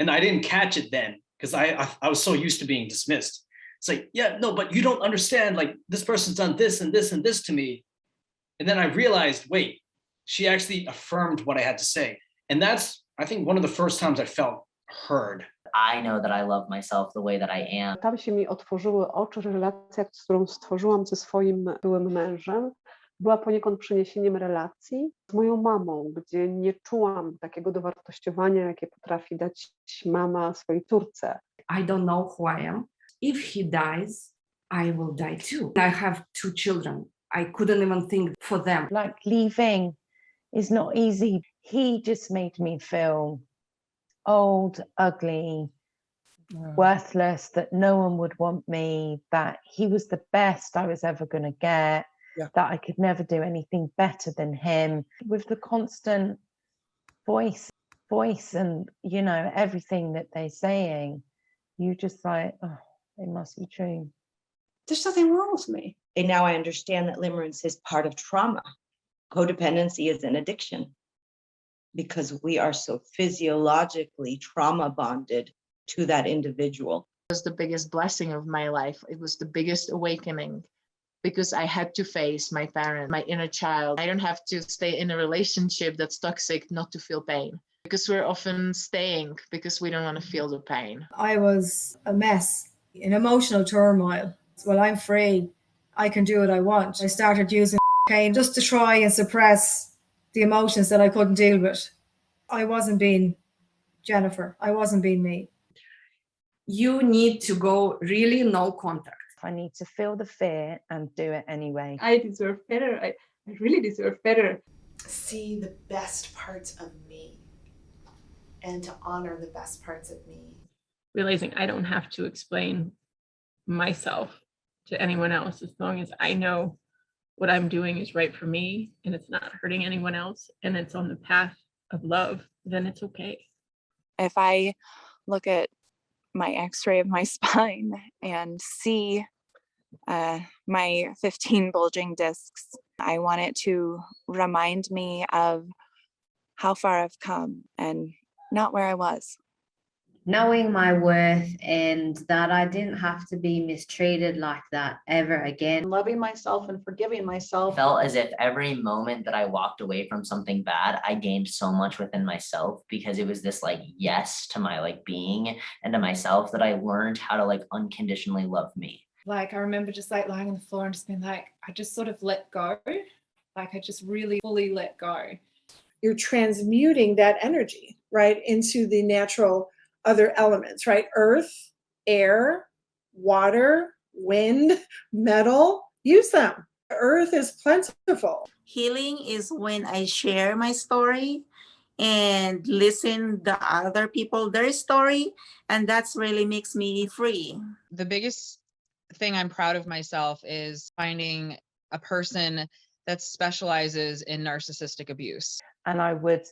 And I didn't catch it then because I was so used to being dismissed. It's like, yeah, no, but you don't understand. Like, this person's done this and this and this to me. And then I realized, wait, she actually affirmed what I had to say. And that's, I think, one of the first times I felt heard. I know that I love myself the way that I am. Tam się mi otworzyły oczy, że relacja, którą stworzyłam ze swoim byłym mężem, była poniekąd przeniesieniem relacji z moją mamą, gdzie nie czułam takiego dowartościowania, jakie potrafi dać mama swojej córce. I don't know who I am. If he dies, I will die too. I have 2 children. I couldn't even think for them. Like, leaving is not easy. He just made me feel old, ugly, worthless, that no one would want me, that he was the best I was ever going to get, that I could never do anything better than him. With the constant voice and, you know, everything that they're saying, you just like, oh, it must be true. There's nothing wrong with me. And now I understand that limerence is part of trauma. Codependency is an addiction because we are so physiologically trauma bonded to that individual. It was the biggest blessing of my life. It was the biggest awakening because I had to face my parent, my inner child. I don't have to stay in a relationship that's toxic not to feel pain, because we're often staying because we don't want to feel the pain. I was a mess, in emotional turmoil. Well, I'm free. I can do what I want. I started using cocaine just to try and suppress the emotions that I couldn't deal with. I wasn't being Jennifer. I wasn't being me. You need to go really no contact. I need to feel the fear and do it anyway. I deserve better. I really deserve better. See the best parts of me and to honor the best parts of me. Realizing I don't have to explain myself to anyone else as long as I know what I'm doing is right for me and it's not hurting anyone else and it's on the path of love, then it's okay. If I look at my x-ray of my spine and see my 15 bulging discs, I want it to remind me of how far I've come and not where I was. Knowing my worth and that I didn't have to be mistreated like that ever again. Loving myself and forgiving myself. Felt as if every moment that I walked away from something bad, I gained so much within myself because it was this like yes to my like being and to myself that I learned how to like unconditionally love me. Like I remember just like lying on the floor and just being like, I just sort of let go. Like I just really fully let go. You're transmuting that energy, right, into the natural other elements, right? Earth, air, water, wind, metal, use them. Earth is plentiful. Healing is when I share my story and listen to other people, their story, and that's really makes me free. The biggest thing I'm proud of myself is finding a person that specializes in narcissistic abuse. And I would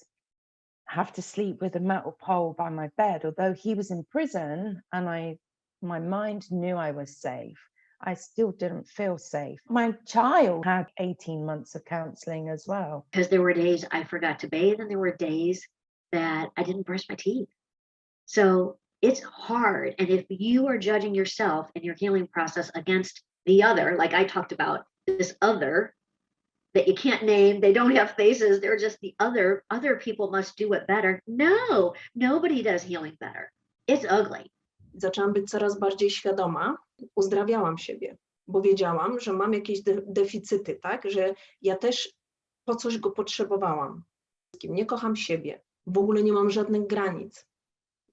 have to sleep with a metal pole by my bed, although he was in prison and my mind knew I was safe. I still didn't feel safe. My child had 18 months of counseling as well. Because there were days I forgot to bathe and there were days that I didn't brush my teeth. So it's hard. And if you are judging yourself in your healing process against the other, like I talked about, this other that you can't name, they don't have faces, they're just the other people must do it better. No, nobody does healing better. It's ugly. Zaczęłam być coraz bardziej świadoma, uzdrawiałam siebie, bo wiedziałam, że mam jakieś deficyty, tak, że ja też po coś go potrzebowałam. Nie kocham siebie, w ogóle nie mam żadnych granic.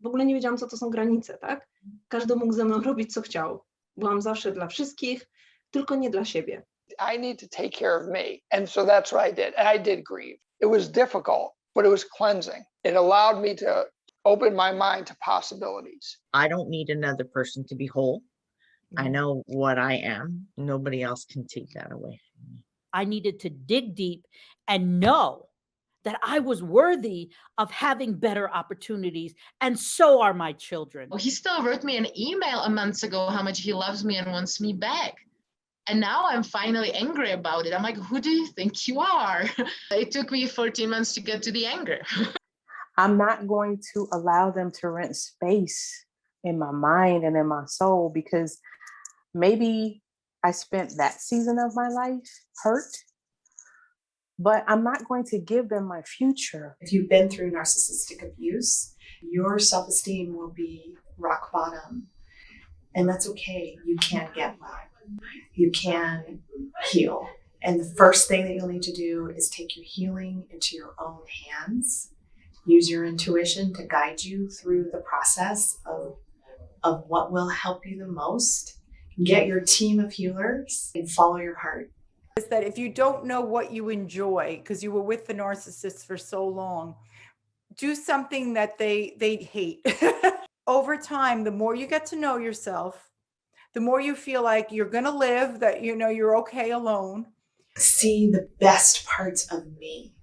W ogóle nie wiedziałam, co to są granice, tak? Każdy mógł ze mną robić, co chciał. Byłam zawsze dla wszystkich, tylko nie dla siebie. I need to take care of me. And so that's what I did. And I did grieve. It was difficult, but it was cleansing. It allowed me to open my mind to possibilities. I don't need another person to be whole. I know what I am. Nobody else can take that away from me. I needed to dig deep and know that I was worthy of having better opportunities, and so are my children. He still wrote me an email a month ago how much he loves me and wants me back. And now I'm finally angry about it. I'm like, who do you think you are? It took me 14 months to get to the anger. I'm not going to allow them to rent space in my mind and in my soul, because maybe I spent that season of my life hurt, but I'm not going to give them my future. If you've been through narcissistic abuse, your self-esteem will be rock bottom. And that's okay. You can get well. You can heal. And the first thing that you'll need to do is take your healing into your own hands. Use your intuition to guide you through the process of what will help you the most. Get your team of healers and follow your heart. Is that if you don't know what you enjoy because you were with the narcissist for so long, do something that they hate. Over time, the more you get to know yourself, the more you feel like you're going to live, that you know you're okay alone. See the best parts of me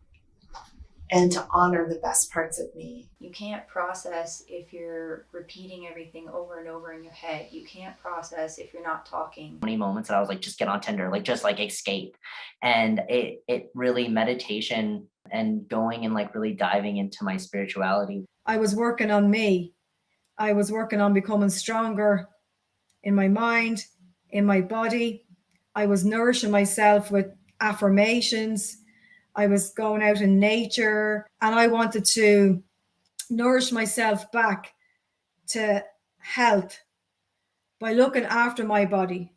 and to honor the best parts of me. You can't process if you're repeating everything over and over in your head. You can't process if you're not talking. Many moments that I was like, just get on Tinder, like just like escape. And it really meditation and going and like really diving into my spirituality. I was working on me. I was working on becoming stronger in my mind, in my body. I was nourishing myself with affirmations. I was going out in nature, and I wanted to nourish myself back to health by looking after my body,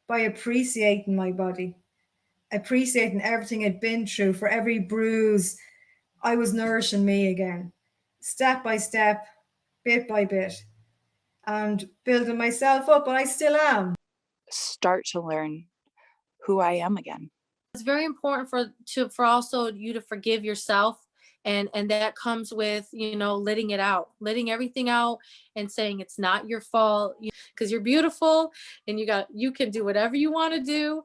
by appreciating my body, appreciating everything I'd been through. For every bruise, I was nourishing me again, step by step, bit by bit, and building myself up, and I still am. Start to learn who I am again. It's very important for also you to forgive yourself, and that comes with, you know, letting letting everything out and saying it's not your fault, because you're beautiful and you can do whatever you want to do.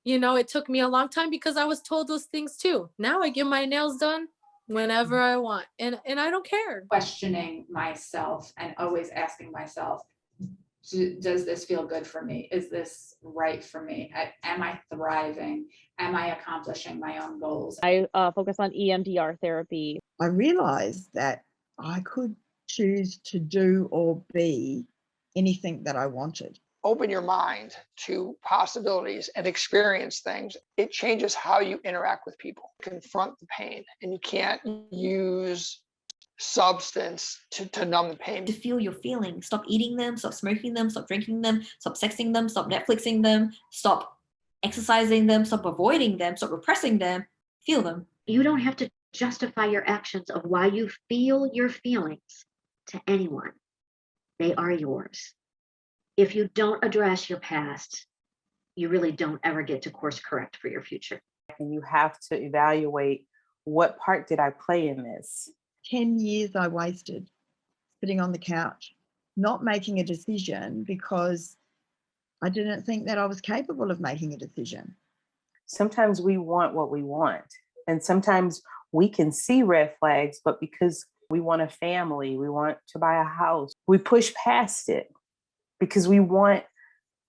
You know, it took me a long time because I was told those things too. Now I get my nails done whenever I want, and I don't care. Questioning myself and always asking myself, does this feel good for me? Is this right for me? Am I thriving? Am I accomplishing my own goals? I focus on EMDR therapy. I realized that I could choose to do or be anything that I wanted. Open your mind to possibilities and experience things. It changes how you interact with people. Confront the pain, and you can't use substance to numb the pain. To feel your feelings. Stop eating them, stop smoking them, stop drinking them, stop sexing them, stop Netflixing them, stop exercising them, stop avoiding them, stop repressing them. Feel them. You don't have to justify your actions of why you feel your feelings to anyone. They are yours. If you don't address your past, you really don't ever get to course correct for your future. And you have to evaluate, what part did I play in this? 10 years I wasted sitting on the couch, not making a decision because I didn't think that I was capable of making a decision. Sometimes we want what we want, and sometimes we can see red flags, but because we want a family, we want to buy a house, we push past it because we want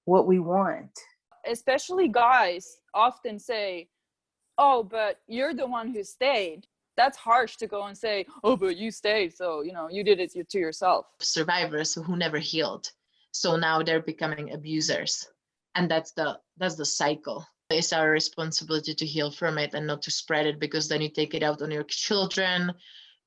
what we want. Especially guys often say, oh, but you're the one who stayed. That's harsh to go and say, oh, but you stayed, so you know you did it to yourself. Survivors who never healed, so now they're becoming abusers, and that's the cycle. It's our responsibility to heal from it and not to spread it, because then you take it out on your children,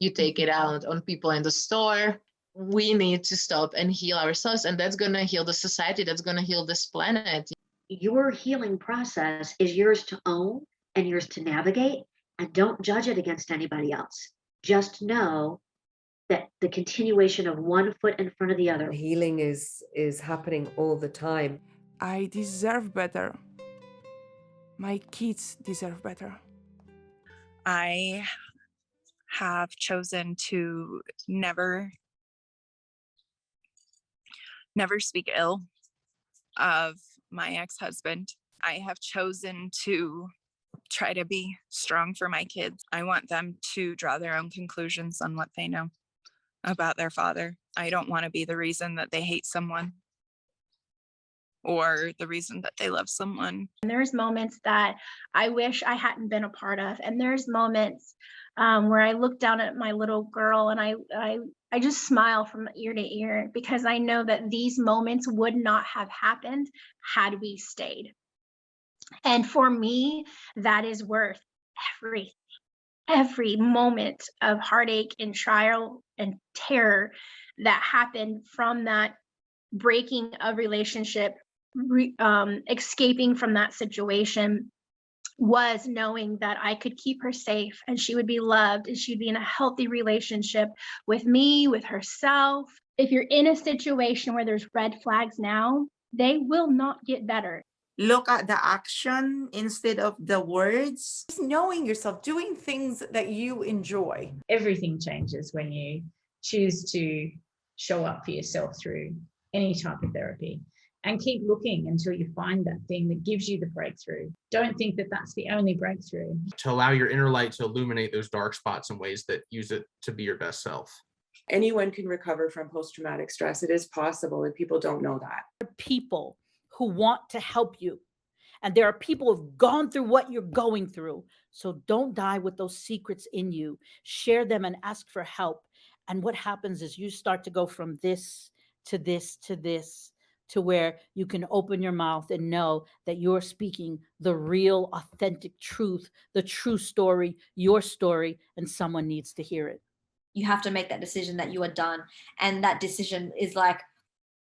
you take it out on people in the store. We need to stop and heal ourselves, and that's going to heal the society, that's going to heal this planet. Your healing process is yours to own and yours to navigate, and don't judge it against anybody else. Just know that the continuation of one foot in front of the other. Healing is happening all the time. I deserve better. My kids deserve better. I have chosen to never speak ill of my ex-husband. I have chosen to try to be strong for my kids. I want them to draw their own conclusions on what they know about their father. I don't want to be the reason that they hate someone or the reason that they love someone. And there's moments that I wish I hadn't been a part of. And there's moments where I look down at my little girl and I just smile from ear to ear, because I know that these moments would not have happened had we stayed. And for me, that is worth every moment of heartache and trial and terror that happened from that breaking of relationship, escaping from that situation, was knowing that I could keep her safe and she would be loved and she'd be in a healthy relationship with me, with herself. If you're in a situation where there's red flags now, they will not get better. Look at the action instead of the words. Just knowing yourself, doing things that you enjoy. Everything changes when you choose to show up for yourself through any type of therapy, and keep looking until you find that thing that gives you the breakthrough. Don't think that that's the only breakthrough. To allow your inner light to illuminate those dark spots in ways that use it to be your best self. Anyone can recover from post-traumatic stress. It is possible, and people don't know that. There are people who want to help you, and there are people who've gone through what you're going through. So don't die with those secrets in you. Share them and ask for help. And what happens is you start to go from this to this to this, to where you can open your mouth and know that you're speaking the real, authentic truth, the true story, your story, and someone needs to hear it. You have to make that decision that you are done. And that decision is like,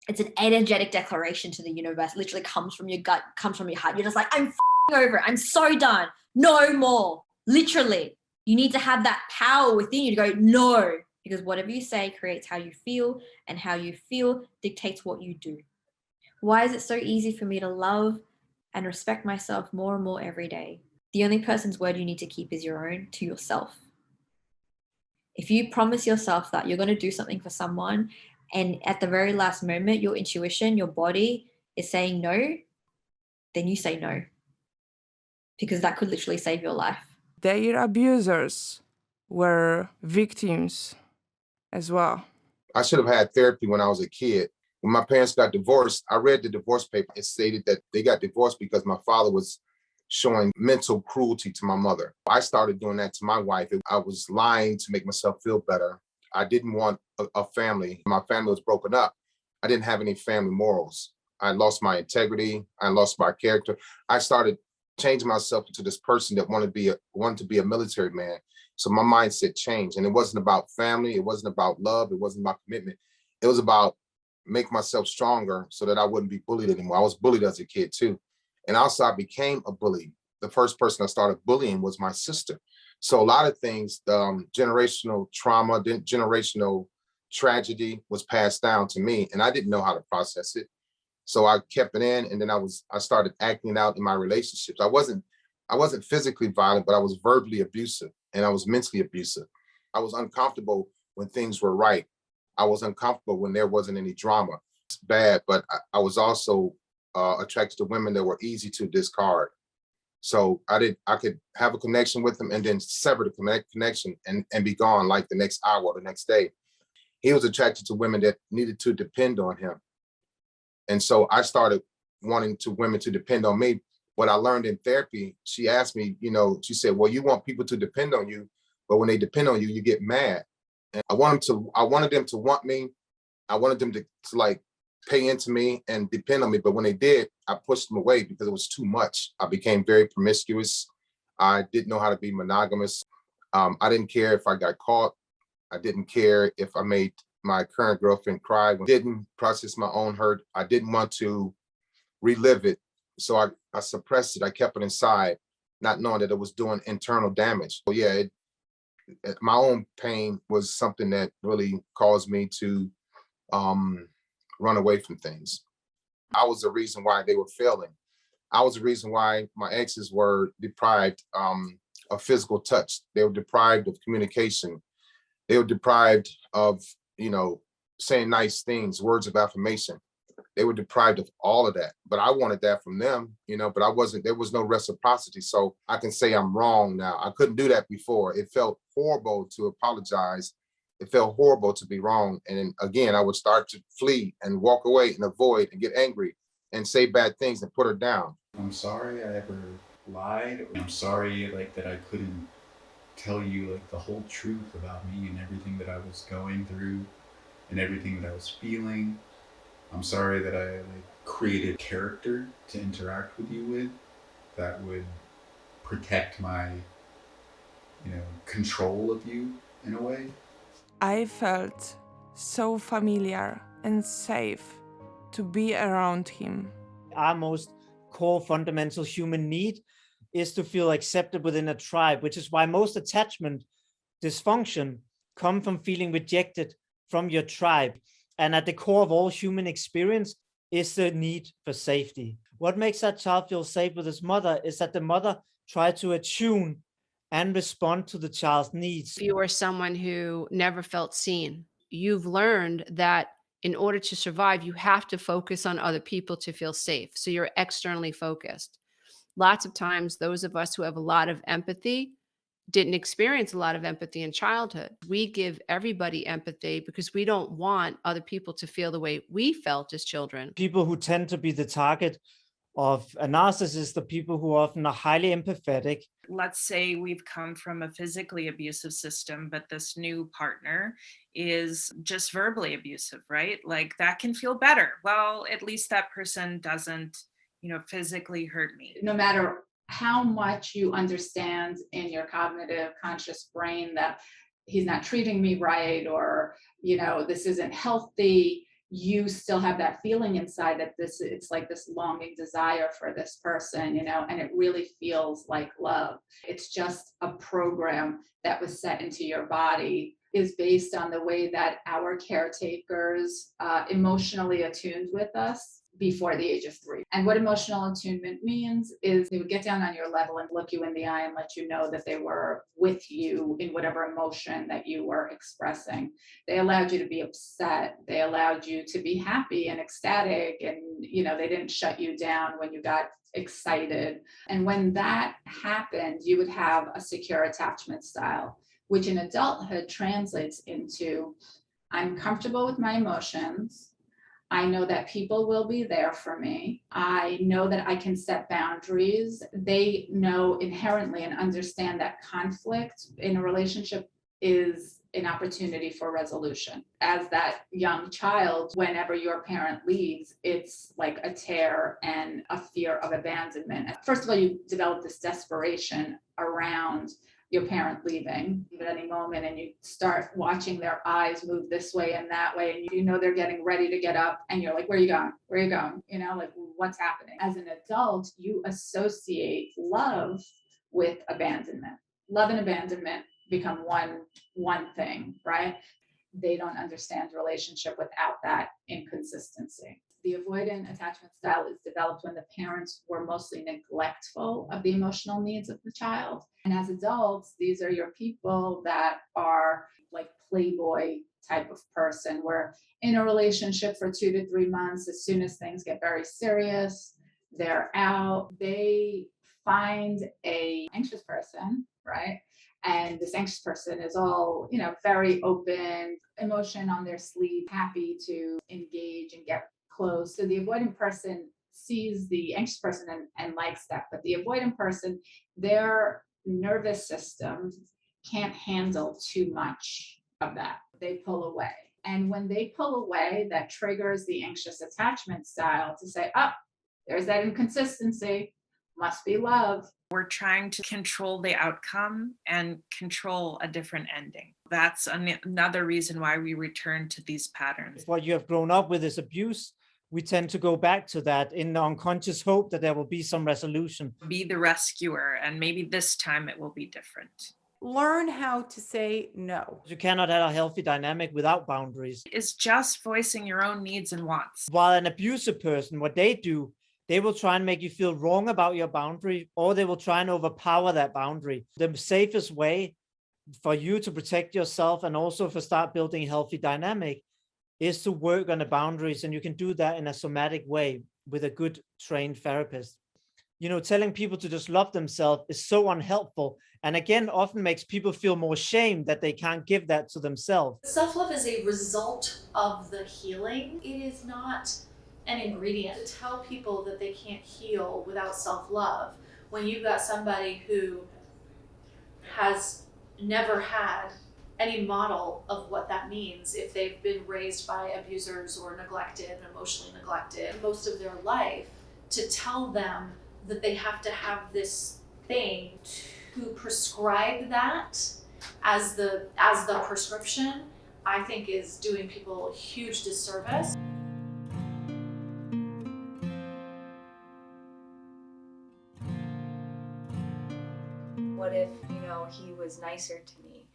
it's an energetic declaration to the universe. It literally comes from your gut, comes from your heart. You're just like, I'm over it. I'm so done. No more. Literally. You need to have that power within you to go, no. Because whatever you say creates how you feel, and how you feel dictates what you do. Why is it so easy for me to love and respect myself more and more every day? The only person's word you need to keep is your own, to yourself. If you promise yourself that you're going to do something for someone, and at the very last moment, your intuition, your body is saying no, then you say no. Because that could literally save your life. Their abusers were victims as well. I should have had therapy when I was a kid. When my parents got divorced, I read the divorce paper. It stated that they got divorced because my father was showing mental cruelty to my mother. I started doing that to my wife. I was lying to make myself feel better. I didn't want a family. My family was broken up. I didn't have any family morals. I lost my integrity. I lost my character. I started changing myself into this person that wanted to be a military man. So my mindset changed, and it wasn't about family. It wasn't about love. It wasn't about commitment. It was about make myself stronger so that I wouldn't be bullied anymore. I was bullied as a kid too. And also I became a bully. The first person I started bullying was my sister. So a lot of things, generational trauma, generational tragedy was passed down to me, and I didn't know how to process it. So I kept it in, and then I started acting out in my relationships. I wasn't physically violent, but I was verbally abusive, and I was mentally abusive. I was uncomfortable when things were right. I was uncomfortable when there wasn't any drama. It's bad, but I was also attracted to women that were easy to discard. So I could have a connection with him and then sever the connection and be gone like the next hour or the next day. He was attracted to women that needed to depend on him. And so I started wanting women to depend on me. What I learned in therapy, she asked me, she said, well, you want people to depend on you, but when they depend on you, you get mad. And I wanted them to want me. I wanted them to like pay into me and depend on me. But when they did, I pushed them away because it was too much. I became very promiscuous. I didn't know how to be monogamous. I didn't care if I got caught. I didn't care if I made my current girlfriend cry. I didn't process my own hurt. I didn't want to relive it. So I suppressed it. I kept it inside, not knowing that it was doing internal damage. So yeah, my own pain was something that really caused me to run away from things. I was the reason why they were failing. I was the reason why my exes were deprived of physical touch. They were deprived of communication. They were deprived of, saying nice things, words of affirmation. they were deprived of all of that. But I wanted that from them, but there was no reciprocity. So I can say I'm wrong now. I couldn't do that before. It felt horrible to apologize. It felt horrible to be wrong. And then again, I would start to flee and walk away and avoid and get angry and say bad things and put her down. I'm sorry I ever lied. I'm sorry that I couldn't tell you the whole truth about me and everything that I was going through and everything that I was feeling. I'm sorry that I created character to interact with you with that would protect my, control of you in a way. I felt so familiar and safe to be around him. Our most core fundamental human need is to feel accepted within a tribe, which is why most attachment dysfunction come from feeling rejected from your tribe. And at the core of all human experience is the need for safety. What makes that child feel safe with his mother is that the mother tried to attune and respond to the child's needs. If you are someone who never felt seen, you've learned that in order to survive, you have to focus on other people to feel safe. So you're externally focused. Lots of times, those of us who have a lot of empathy didn't experience a lot of empathy in childhood. We give everybody empathy because we don't want other people to feel the way we felt as children. People who tend to be the target of a narcissist are people who often are highly empathetic. Let's say we've come from a physically abusive system, but this new partner is just verbally abusive, right? That can feel better. Well, at least that person doesn't, physically hurt me. No matter how much you understand in your cognitive conscious brain that he's not treating me right, or, this isn't healthy, you still have that feeling inside that it's like this longing desire for this person, and it really feels like love. It's just a program that was set into your body, is based on the way that our caretakers emotionally attuned with us before the age of 3. And what emotional attunement means is they would get down on your level and look you in the eye and let you know that they were with you in whatever emotion that you were expressing. They allowed you to be upset. They allowed you to be happy and ecstatic, and they didn't shut you down when you got excited. And when that happened, you would have a secure attachment style, which in adulthood translates into, I'm comfortable with my emotions. I know that people will be there for me. I know that I can set boundaries. They know inherently and understand that conflict in a relationship is an opportunity for resolution. As that young child, whenever your parent leaves, it's like a tear and a fear of abandonment. First of all, you develop this desperation around your parent leaving at any moment, and you start watching their eyes move this way and that way, and they're getting ready to get up, and you're like, where are you going? Where are you going? What's happening? As an adult, you associate love with abandonment. Love and abandonment become one thing, right? They don't understand relationship without that inconsistency. The avoidant attachment style is developed when the parents were mostly neglectful of the emotional needs of the child. And as adults, these are your people that are like playboy type of person. We're in a relationship for 2 to 3 months. As soon as things get very serious, they're out. They find a anxious person, right? And this anxious person is all, very open, emotion on their sleeve, happy to engage and get close. So the avoidant person sees the anxious person and likes that. But the avoidant person, their nervous system can't handle too much of that. They pull away. And when they pull away, that triggers the anxious attachment style to say, oh, there's that inconsistency, must be love. We're trying to control the outcome and control a different ending. That's another reason why we return to these patterns. If what you have grown up with is abuse, we tend to go back to that in the unconscious hope that there will be some resolution. Be the rescuer, and maybe this time it will be different. Learn how to say no. You cannot have a healthy dynamic without boundaries. It's just voicing your own needs and wants. While an abusive person, what they do, they will try and make you feel wrong about your boundary, or they will try and overpower that boundary. The safest way for you to protect yourself and also for start building a healthy dynamic is to work on the boundaries, and you can do that in a somatic way with a good trained therapist. Telling people to just love themselves is so unhelpful, and again, often makes people feel more shame that they can't give that to themselves. Self-love is a result of the healing. It is not an ingredient. To tell people that they can't heal without self-love, when you've got somebody who has never had any model of what that means, if they've been raised by abusers or neglected, emotionally neglected most of their life, to tell them that they have to have this thing to prescribe that as the prescription, I think is doing people a huge disservice. What if, he was nicer to me?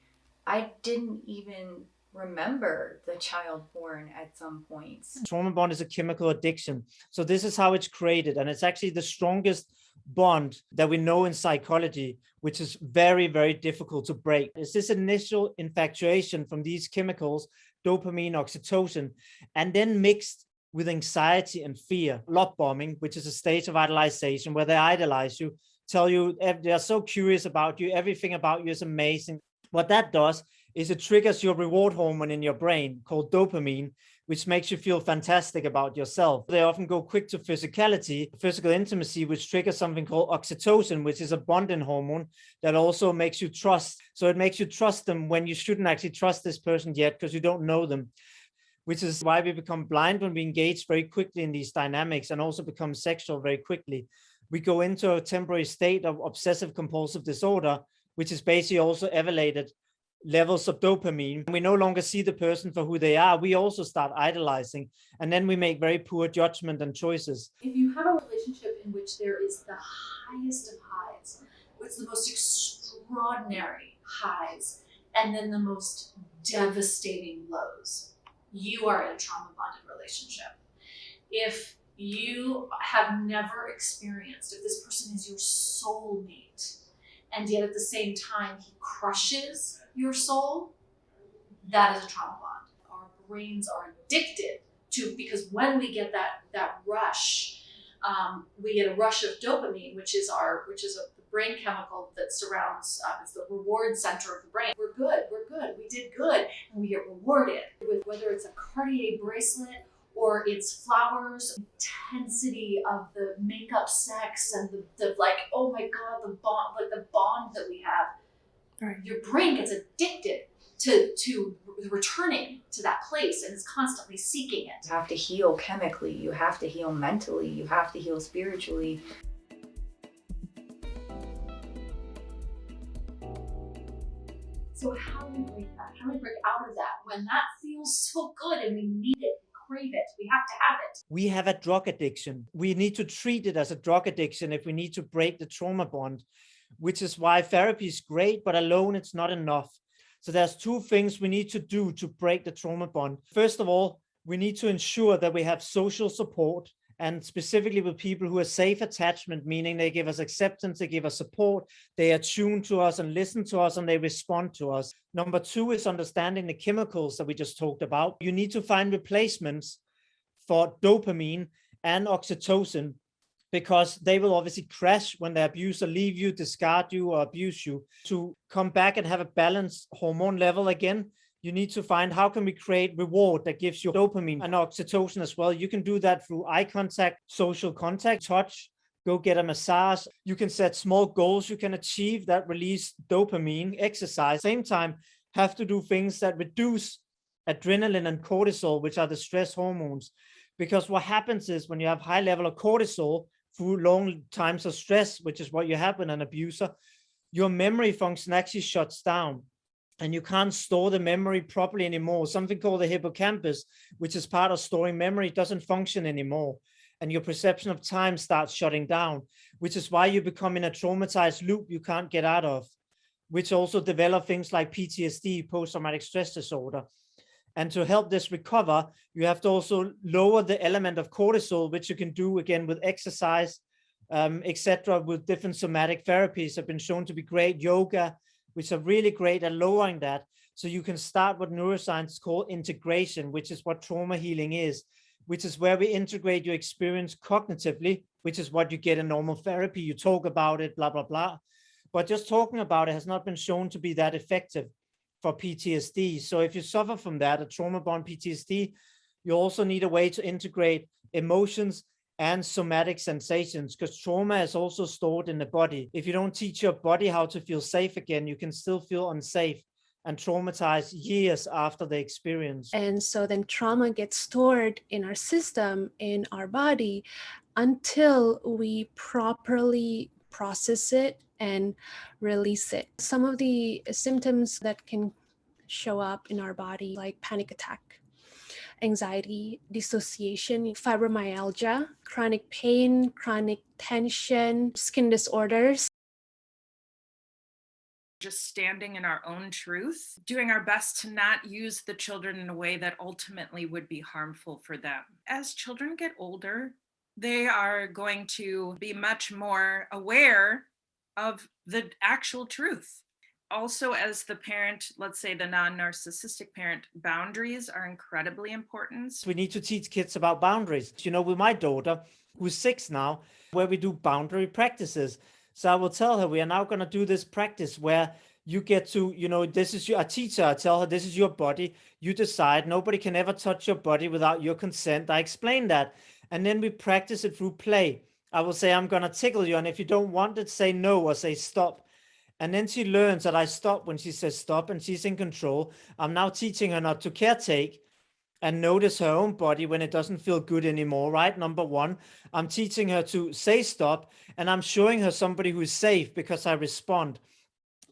I didn't even remember the child porn at some points. Trauma bond is a chemical addiction. So this is how it's created. And it's actually the strongest bond that we know in psychology, which is very, very difficult to break. It's this initial infatuation from these chemicals, dopamine, oxytocin, and then mixed with anxiety and fear. Love bombing, which is a state of idolization where they idolize you, tell you they're so curious about you, everything about you is amazing. What that does is it triggers your reward hormone in your brain called dopamine, which makes you feel fantastic about yourself. They often go quick to physicality, physical intimacy, which triggers something called oxytocin, which is a bonding hormone that also makes you trust. So it makes you trust them when you shouldn't actually trust this person yet because you don't know them, which is why we become blind when we engage very quickly in these dynamics and also become sexual very quickly. We go into a temporary state of obsessive compulsive disorder, which is basically also elevated levels of dopamine. We no longer see the person for who they are. We also start idolizing, and then we make very poor judgment and choices. If you have a relationship in which there is the highest of highs, it's the most extraordinary highs, and then the most devastating lows, you are in a trauma bonded relationship. If you have never experienced, if this person is your soulmate, and yet at the same time he crushes your soul, that is a trauma bond. Our brains are addicted to, because when we get that rush, we get a rush of dopamine, which is the brain chemical that surrounds, it's the reward center of the brain. We're good, we did good, and we get rewarded with whether it's a Cartier bracelet or it's flowers, intensity of the makeup sex and the like, oh my God, the bond that we have. Right. Your brain gets addicted to returning to that place and is constantly seeking it. You have to heal chemically, you have to heal mentally, you have to heal spiritually. So how do we break that? How do we break out of that when that feels so good and we need it? Crave it. We have to have it. We have a drug addiction. We need to treat it as a drug addiction if we need to break the trauma bond, which is why therapy is great, but alone it's not enough. So there's two things we need to do to break the trauma bond. First of all, we need to ensure that we have social support, and specifically with people who are safe attachment, meaning they give us acceptance, they give us support, they attune to us and listen to us, and they respond to us. Number two is understanding the chemicals that we just talked about. You need to find replacements for dopamine and oxytocin, because they will obviously crash when the abuser leave you, discard you, or abuse you. To come back and have a balanced hormone level again, you need to find how can we create reward that gives you dopamine and oxytocin as well. You can do that through eye contact, social contact, touch, go get a massage. You can set small goals you can achieve that release dopamine, exercise. Same time, have to do things that reduce adrenaline and cortisol, which are the stress hormones. Because what happens is when you have high level of cortisol through long times of stress, which is what you have in an abuser, your memory function actually shuts down. And you can't store the memory properly anymore. Something called the hippocampus, which is part of storing memory, doesn't function anymore. And your perception of time starts shutting down, which is why you become in a traumatized loop you can't get out of, which also develop things like PTSD, post-traumatic stress disorder. And to help this recover, you have to also lower the element of cortisol, which you can do again with exercise, etc., with different somatic therapies have been shown to be great. Yoga, which are really great at lowering that. So you can start what neuroscience call integration, which is what trauma healing is, which is where we integrate your experience cognitively, which is what you get in normal therapy. You talk about it, blah, blah, blah. But just talking about it has not been shown to be that effective for PTSD. So if you suffer from that, a trauma-borne PTSD, you also need a way to integrate emotions and somatic sensations, because trauma is also stored in the body. If you don't teach your body how to feel safe again, you can still feel unsafe and traumatized years after the experience. And so then trauma gets stored in our system, in our body, until we properly process it and release it. Some of the symptoms that can show up in our body, like panic attack, anxiety, dissociation, fibromyalgia, chronic pain, chronic tension, skin disorders. Just standing in our own truth, doing our best to not use the children in a way that ultimately would be harmful for them. As children get older, they are going to be much more aware of the actual truth. Also, as the parent, let's say the non-narcissistic parent, boundaries are incredibly important. We need to teach kids about boundaries. You know, with my daughter, who's 6 now, where we do boundary practices. So I will tell her, we are now going to do this practice where you get to, you know, this is your a teacher. I tell her, this is your body. You decide. Nobody can ever touch your body without your consent. I explain that. And then we practice it through play. I will say, I'm going to tickle you. And if you don't want it, say no or say stop. And then she learns that I stop when she says stop, and she's in control. I'm now teaching her not to caretake and notice her own body when it doesn't feel good anymore, right? Number one, I'm teaching her to say stop, and I'm showing her somebody who's safe because I respond.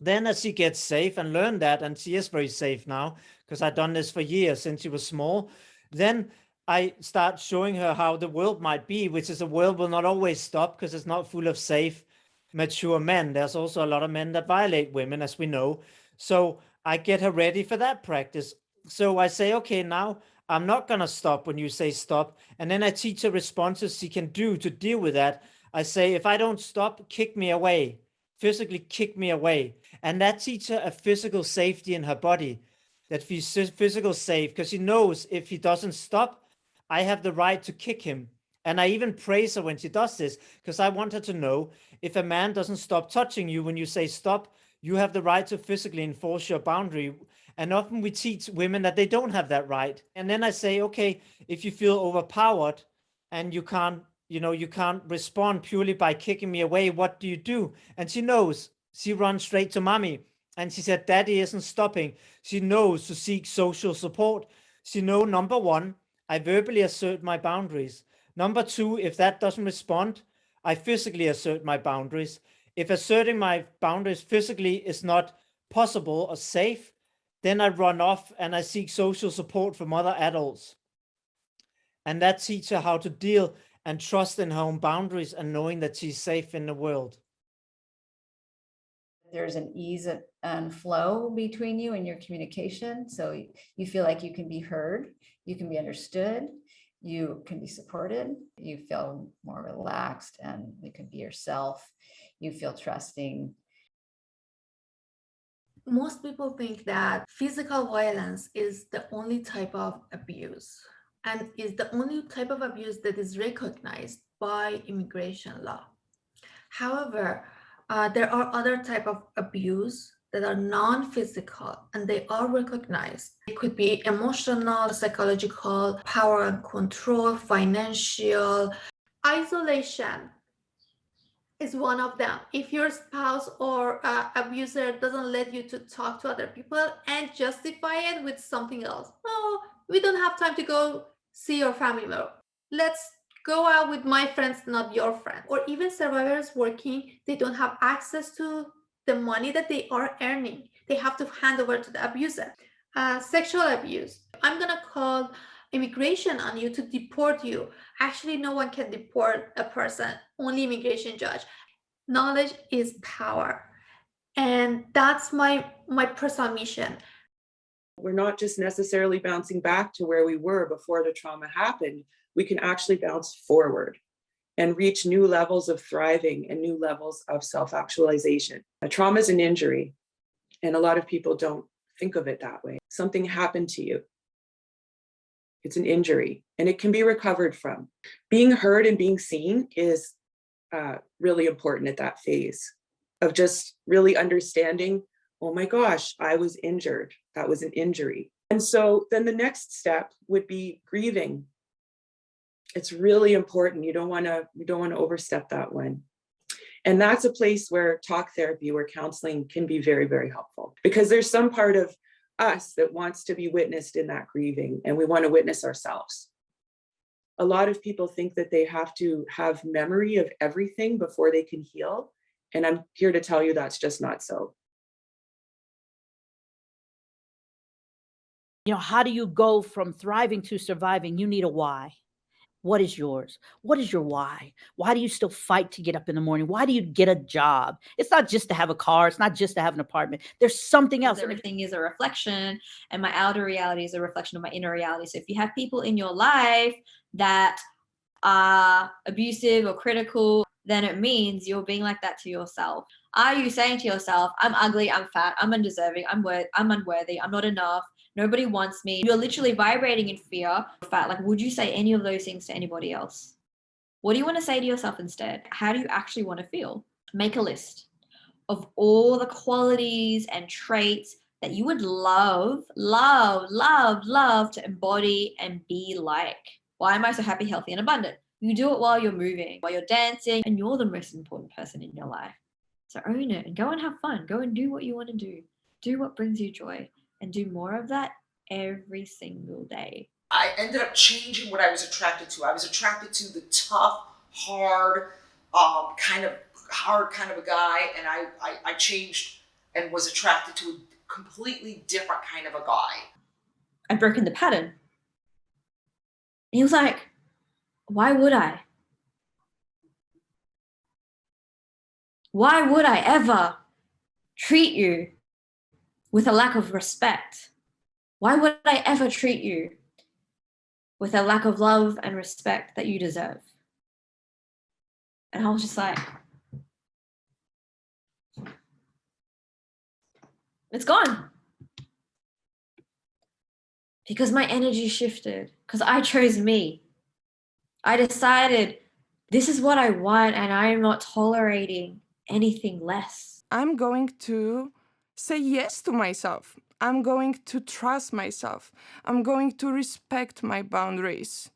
Then as she gets safe and learn that, and she is very safe now because I've done this for years since she was small, then I start showing her how the world might be, which is a world will not always stop because it's not full of safe, mature men. There's also a lot of men that violate women, as we know. So I get her ready for that practice. So I say, okay, now I'm not going to stop when you say stop. And then I teach her responses she can do to deal with that. I say, if I don't stop, kick me away, physically kick me away. And that teaches her a physical safety in her body, that she's physical safe, because she knows if he doesn't stop, I have the right to kick him. And I even praise her when she does this, because I want her to know if a man doesn't stop touching you when you say stop, you have the right to physically enforce your boundary. And often we teach women that they don't have that right. And then I say, okay, if you feel overpowered and you can't, you know, you can't respond purely by kicking me away, what do you do? And she knows. She runs straight to mommy. And she said, Daddy isn't stopping. She knows to seek social support. She knows, number one, I verbally assert my boundaries. Number two, if that doesn't respond, I physically assert my boundaries. If asserting my boundaries physically is not possible or safe, then I run off and I seek social support from other adults. And that teaches her how to deal and trust in her own boundaries and knowing that she's safe in the world. There's an ease and flow between you and your communication. So you feel like you can be heard, you can be understood, you can be supported, you feel more relaxed, and you can be yourself, you feel trusting. Most people think that physical violence is the only type of abuse and is the only type of abuse that is recognized by immigration law. However, there are other type of abuse that are non-physical and they are recognized. It could be emotional, psychological, power and control, financial. Isolation is one of them. If your spouse or abuser doesn't let you to talk to other people and justify it with something else. Oh, we don't have time to go see your family member. Let's go out with my friends, not your friend. Or even survivors working, they don't have access to the money that they are earning. They have to hand over to the abuser. Sexual abuse. I'm gonna call immigration on you to deport you. Actually, no one can deport a person, only immigration judge. Knowledge is power. And that's my personal mission. We're not just necessarily bouncing back to where we were before the trauma happened. We can actually bounce forward and reach new levels of thriving and new levels of self-actualization. A trauma is an injury, and a lot of people don't think of it that way. Something happened to you. It's an injury and it can be recovered from. Being heard and being seen is really important at that phase of just really understanding, oh my gosh, I was injured. That was an injury. And so then the next step would be grieving. It's really important. You don't want to overstep that one. And that's a place where talk therapy, where counseling can be very, very helpful, because there's some part of us that wants to be witnessed in that grieving, and we want to witness ourselves. A lot of people think that they have to have memory of everything before they can heal. And I'm here to tell you that's just not so. You know, how do you go from thriving to surviving? You need a why. What is yours? What is your why? Why do you still fight to get up in the morning? Why do you get a job? It's not just to have a car. It's not just to have an apartment. There's something else. Everything is a reflection, and my outer reality is a reflection of my inner reality. So if you have people in your life that are abusive or critical, then it means you're being like that to yourself. Are you saying to yourself, I'm ugly, I'm fat, I'm undeserving, I'm unworthy, I'm not enough, nobody wants me? You're literally vibrating in fear, fat. Like, would you say any of those things to anybody else? What do you want to say to yourself instead? How do you actually want to feel? Make a list of all the qualities and traits that you would love to embody and be like. Why am I so happy, healthy, and abundant? You do it while you're moving, while you're dancing, and you're the most important person in your life. So own it and go and have fun. Go and do what you want to do. Do what brings you joy, and do more of that every single day. I ended up changing what I was attracted to. I was attracted to the tough, hard kind of a guy, and I changed and was attracted to a completely different kind of a guy. I'd broken the pattern. And he was like, why would I? Why would I ever treat you with a lack of respect? Why would I ever treat you with a lack of love and respect that you deserve? And I was just like, it's gone. Because my energy shifted, because I chose me. I decided this is what I want, and I am not tolerating anything less. I'm going to say yes to myself. I'm going to trust myself. I'm going to respect my boundaries.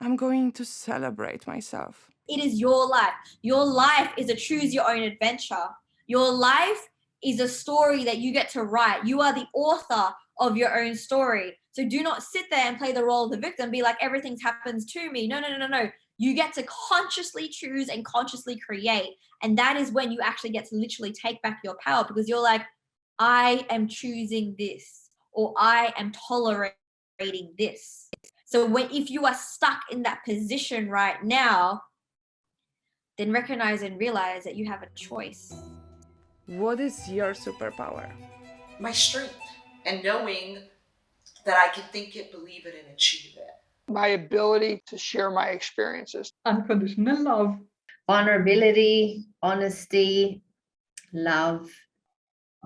I'm going to celebrate myself. It is your life. Your life is a choose your own adventure. Your life is a story that you get to write. You are the author of your own story. So do not sit there and play the role of the victim, be like, everything happens to me. No. You get to consciously choose and consciously create. And that is when you actually get to literally take back your power, because you're like, I am choosing this, or I am tolerating this. So if you are stuck in that position right now, then recognize and realize that you have a choice. What is your superpower? My strength, and knowing that I can think it, believe it, and achieve it. My ability to share my experiences. Unconditional love. Vulnerability, honesty, love.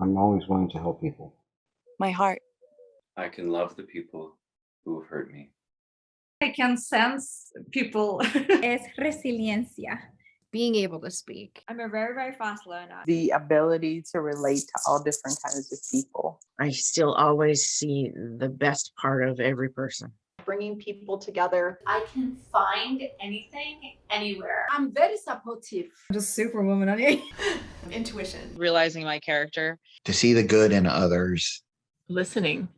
I'm always willing to help people. My heart. I can love the people who have hurt me. I can sense people. Es resiliencia. Being able to speak. I'm a very, very fast learner. The ability to relate to all different kinds of people. I still always see the best part of every person. Bringing people together. I can find anything, anywhere. I'm very supportive. Just superwoman on you. Intuition. Realizing my character. To see the good in others. Listening.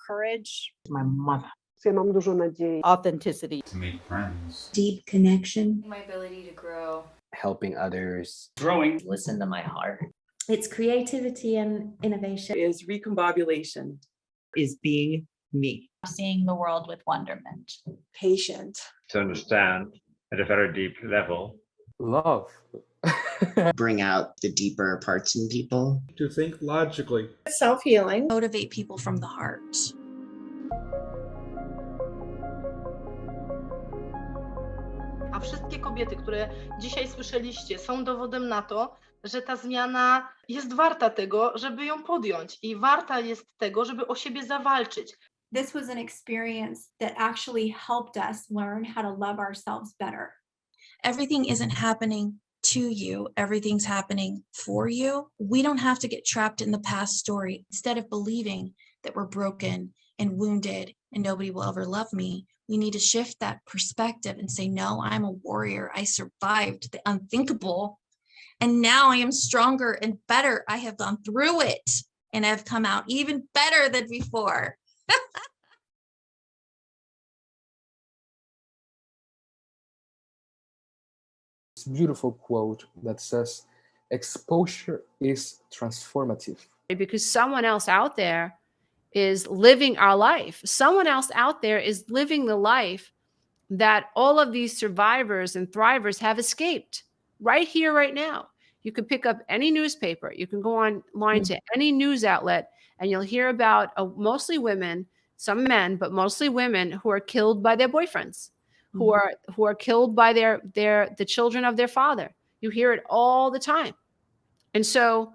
Courage. My mother. Authenticity. To make friends. Deep connection. My ability to grow. Helping others. Growing. Listen to my heart. It's creativity and innovation. Is recombobulation. Is being me. Seeing the world with wonderment. Patient. To understand at a very deep level. Love. Bring out the deeper parts in people. To think logically. Self-healing. Motivate people from the heart. A wszystkie kobiety, które dzisiaj słyszeliście, są dowodem na to, że ta zmiana jest warta tego, żeby ją podjąć i warta jest tego, żeby o siebie zawalczyć. This was an experience that actually helped us learn how to love ourselves better. Everything isn't happening to you, everything's happening for you. We don't have to get trapped in the past story. Instead of believing that we're broken and wounded and nobody will ever love me, we need to shift that perspective and say, no, I'm a warrior. I survived the unthinkable. And now I am stronger and better. I have gone through it and I've come out even better than before. Beautiful quote that says, exposure is transformative. Because someone else out there is living our life. Someone else out there is living the life that all of these survivors and thrivers have escaped right here, right now. You can pick up any newspaper. You can go online to any news outlet and you'll hear about mostly women, some men, but mostly women who are killed by their boyfriends, who are killed by the children of their father. You hear it all the time. And so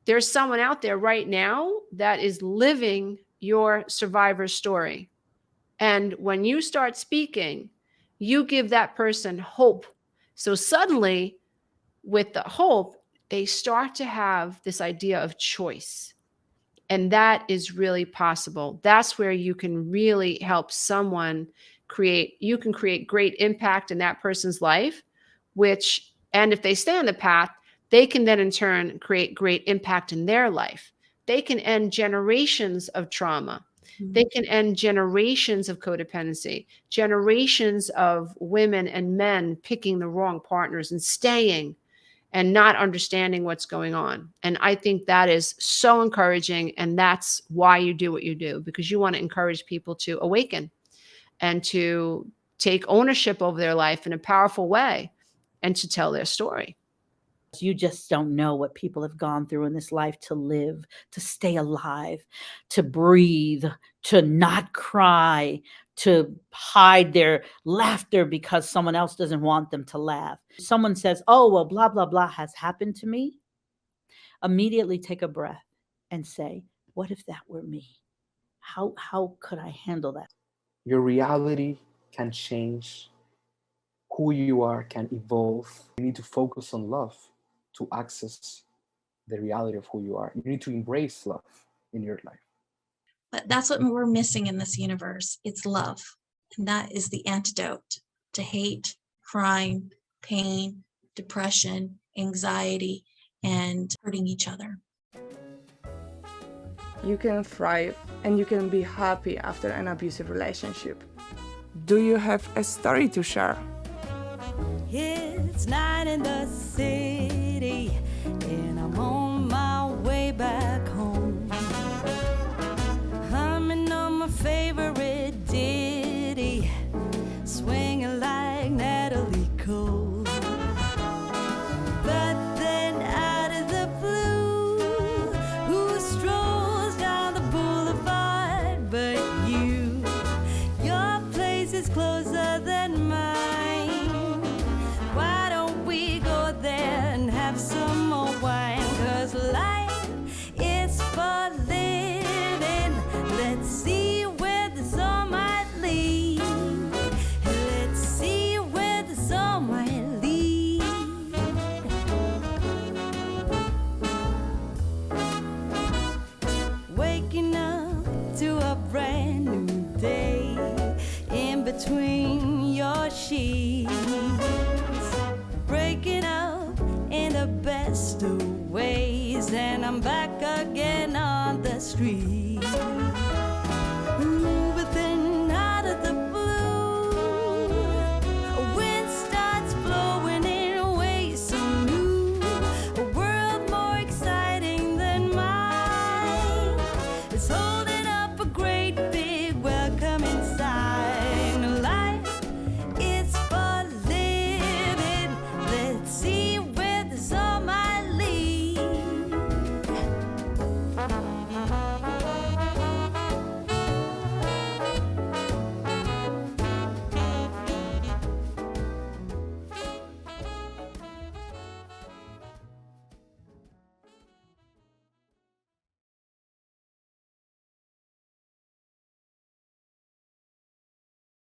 there's someone out there right now that is living your survivor story. And when you start speaking, you give that person hope. So suddenly, with the hope, they start to have this idea of choice. And that is really possible. That's where you can really help someone create great impact in that person's life, and if they stay on the path, they can then in turn create great impact in their life. They can end generations of trauma. They can end generations of codependency, generations of women and men picking the wrong partners and staying and not understanding what's going on. And I think that is so encouraging. And that's why you do what you do, because you want to encourage people to awaken and to take ownership over their life in a powerful way and to tell their story. You just don't know what people have gone through in this life to live, to stay alive, to breathe, to not cry, to hide their laughter because someone else doesn't want them to laugh. Someone says, oh, well, blah, blah, blah has happened to me. Immediately take a breath and say, what if that were me? How could I handle that? Your reality can change. Who you are can evolve. You need to focus on love to access the reality of who you are. You need to embrace love in your life. But that's what we're missing in this universe. It's love. And that is the antidote to hate, crime, pain, depression, anxiety, and hurting each other. You can thrive and you can be happy after an abusive relationship. Do you have a story to share? It's night in the city and I'm on my way back home. Humming on my favorite ditty, swinging like Natalie Cole. But then out of the blue, who strolls down the boulevard but you? Your place is closer than mine. Why don't we go there and have some more wine? 'Cause life is for living. Let's see where the sun might lead. Let's see where the sun might lead. Waking up to a brand new day in between your sheets. Breaking up in the best of ways, and I'm back again on the street.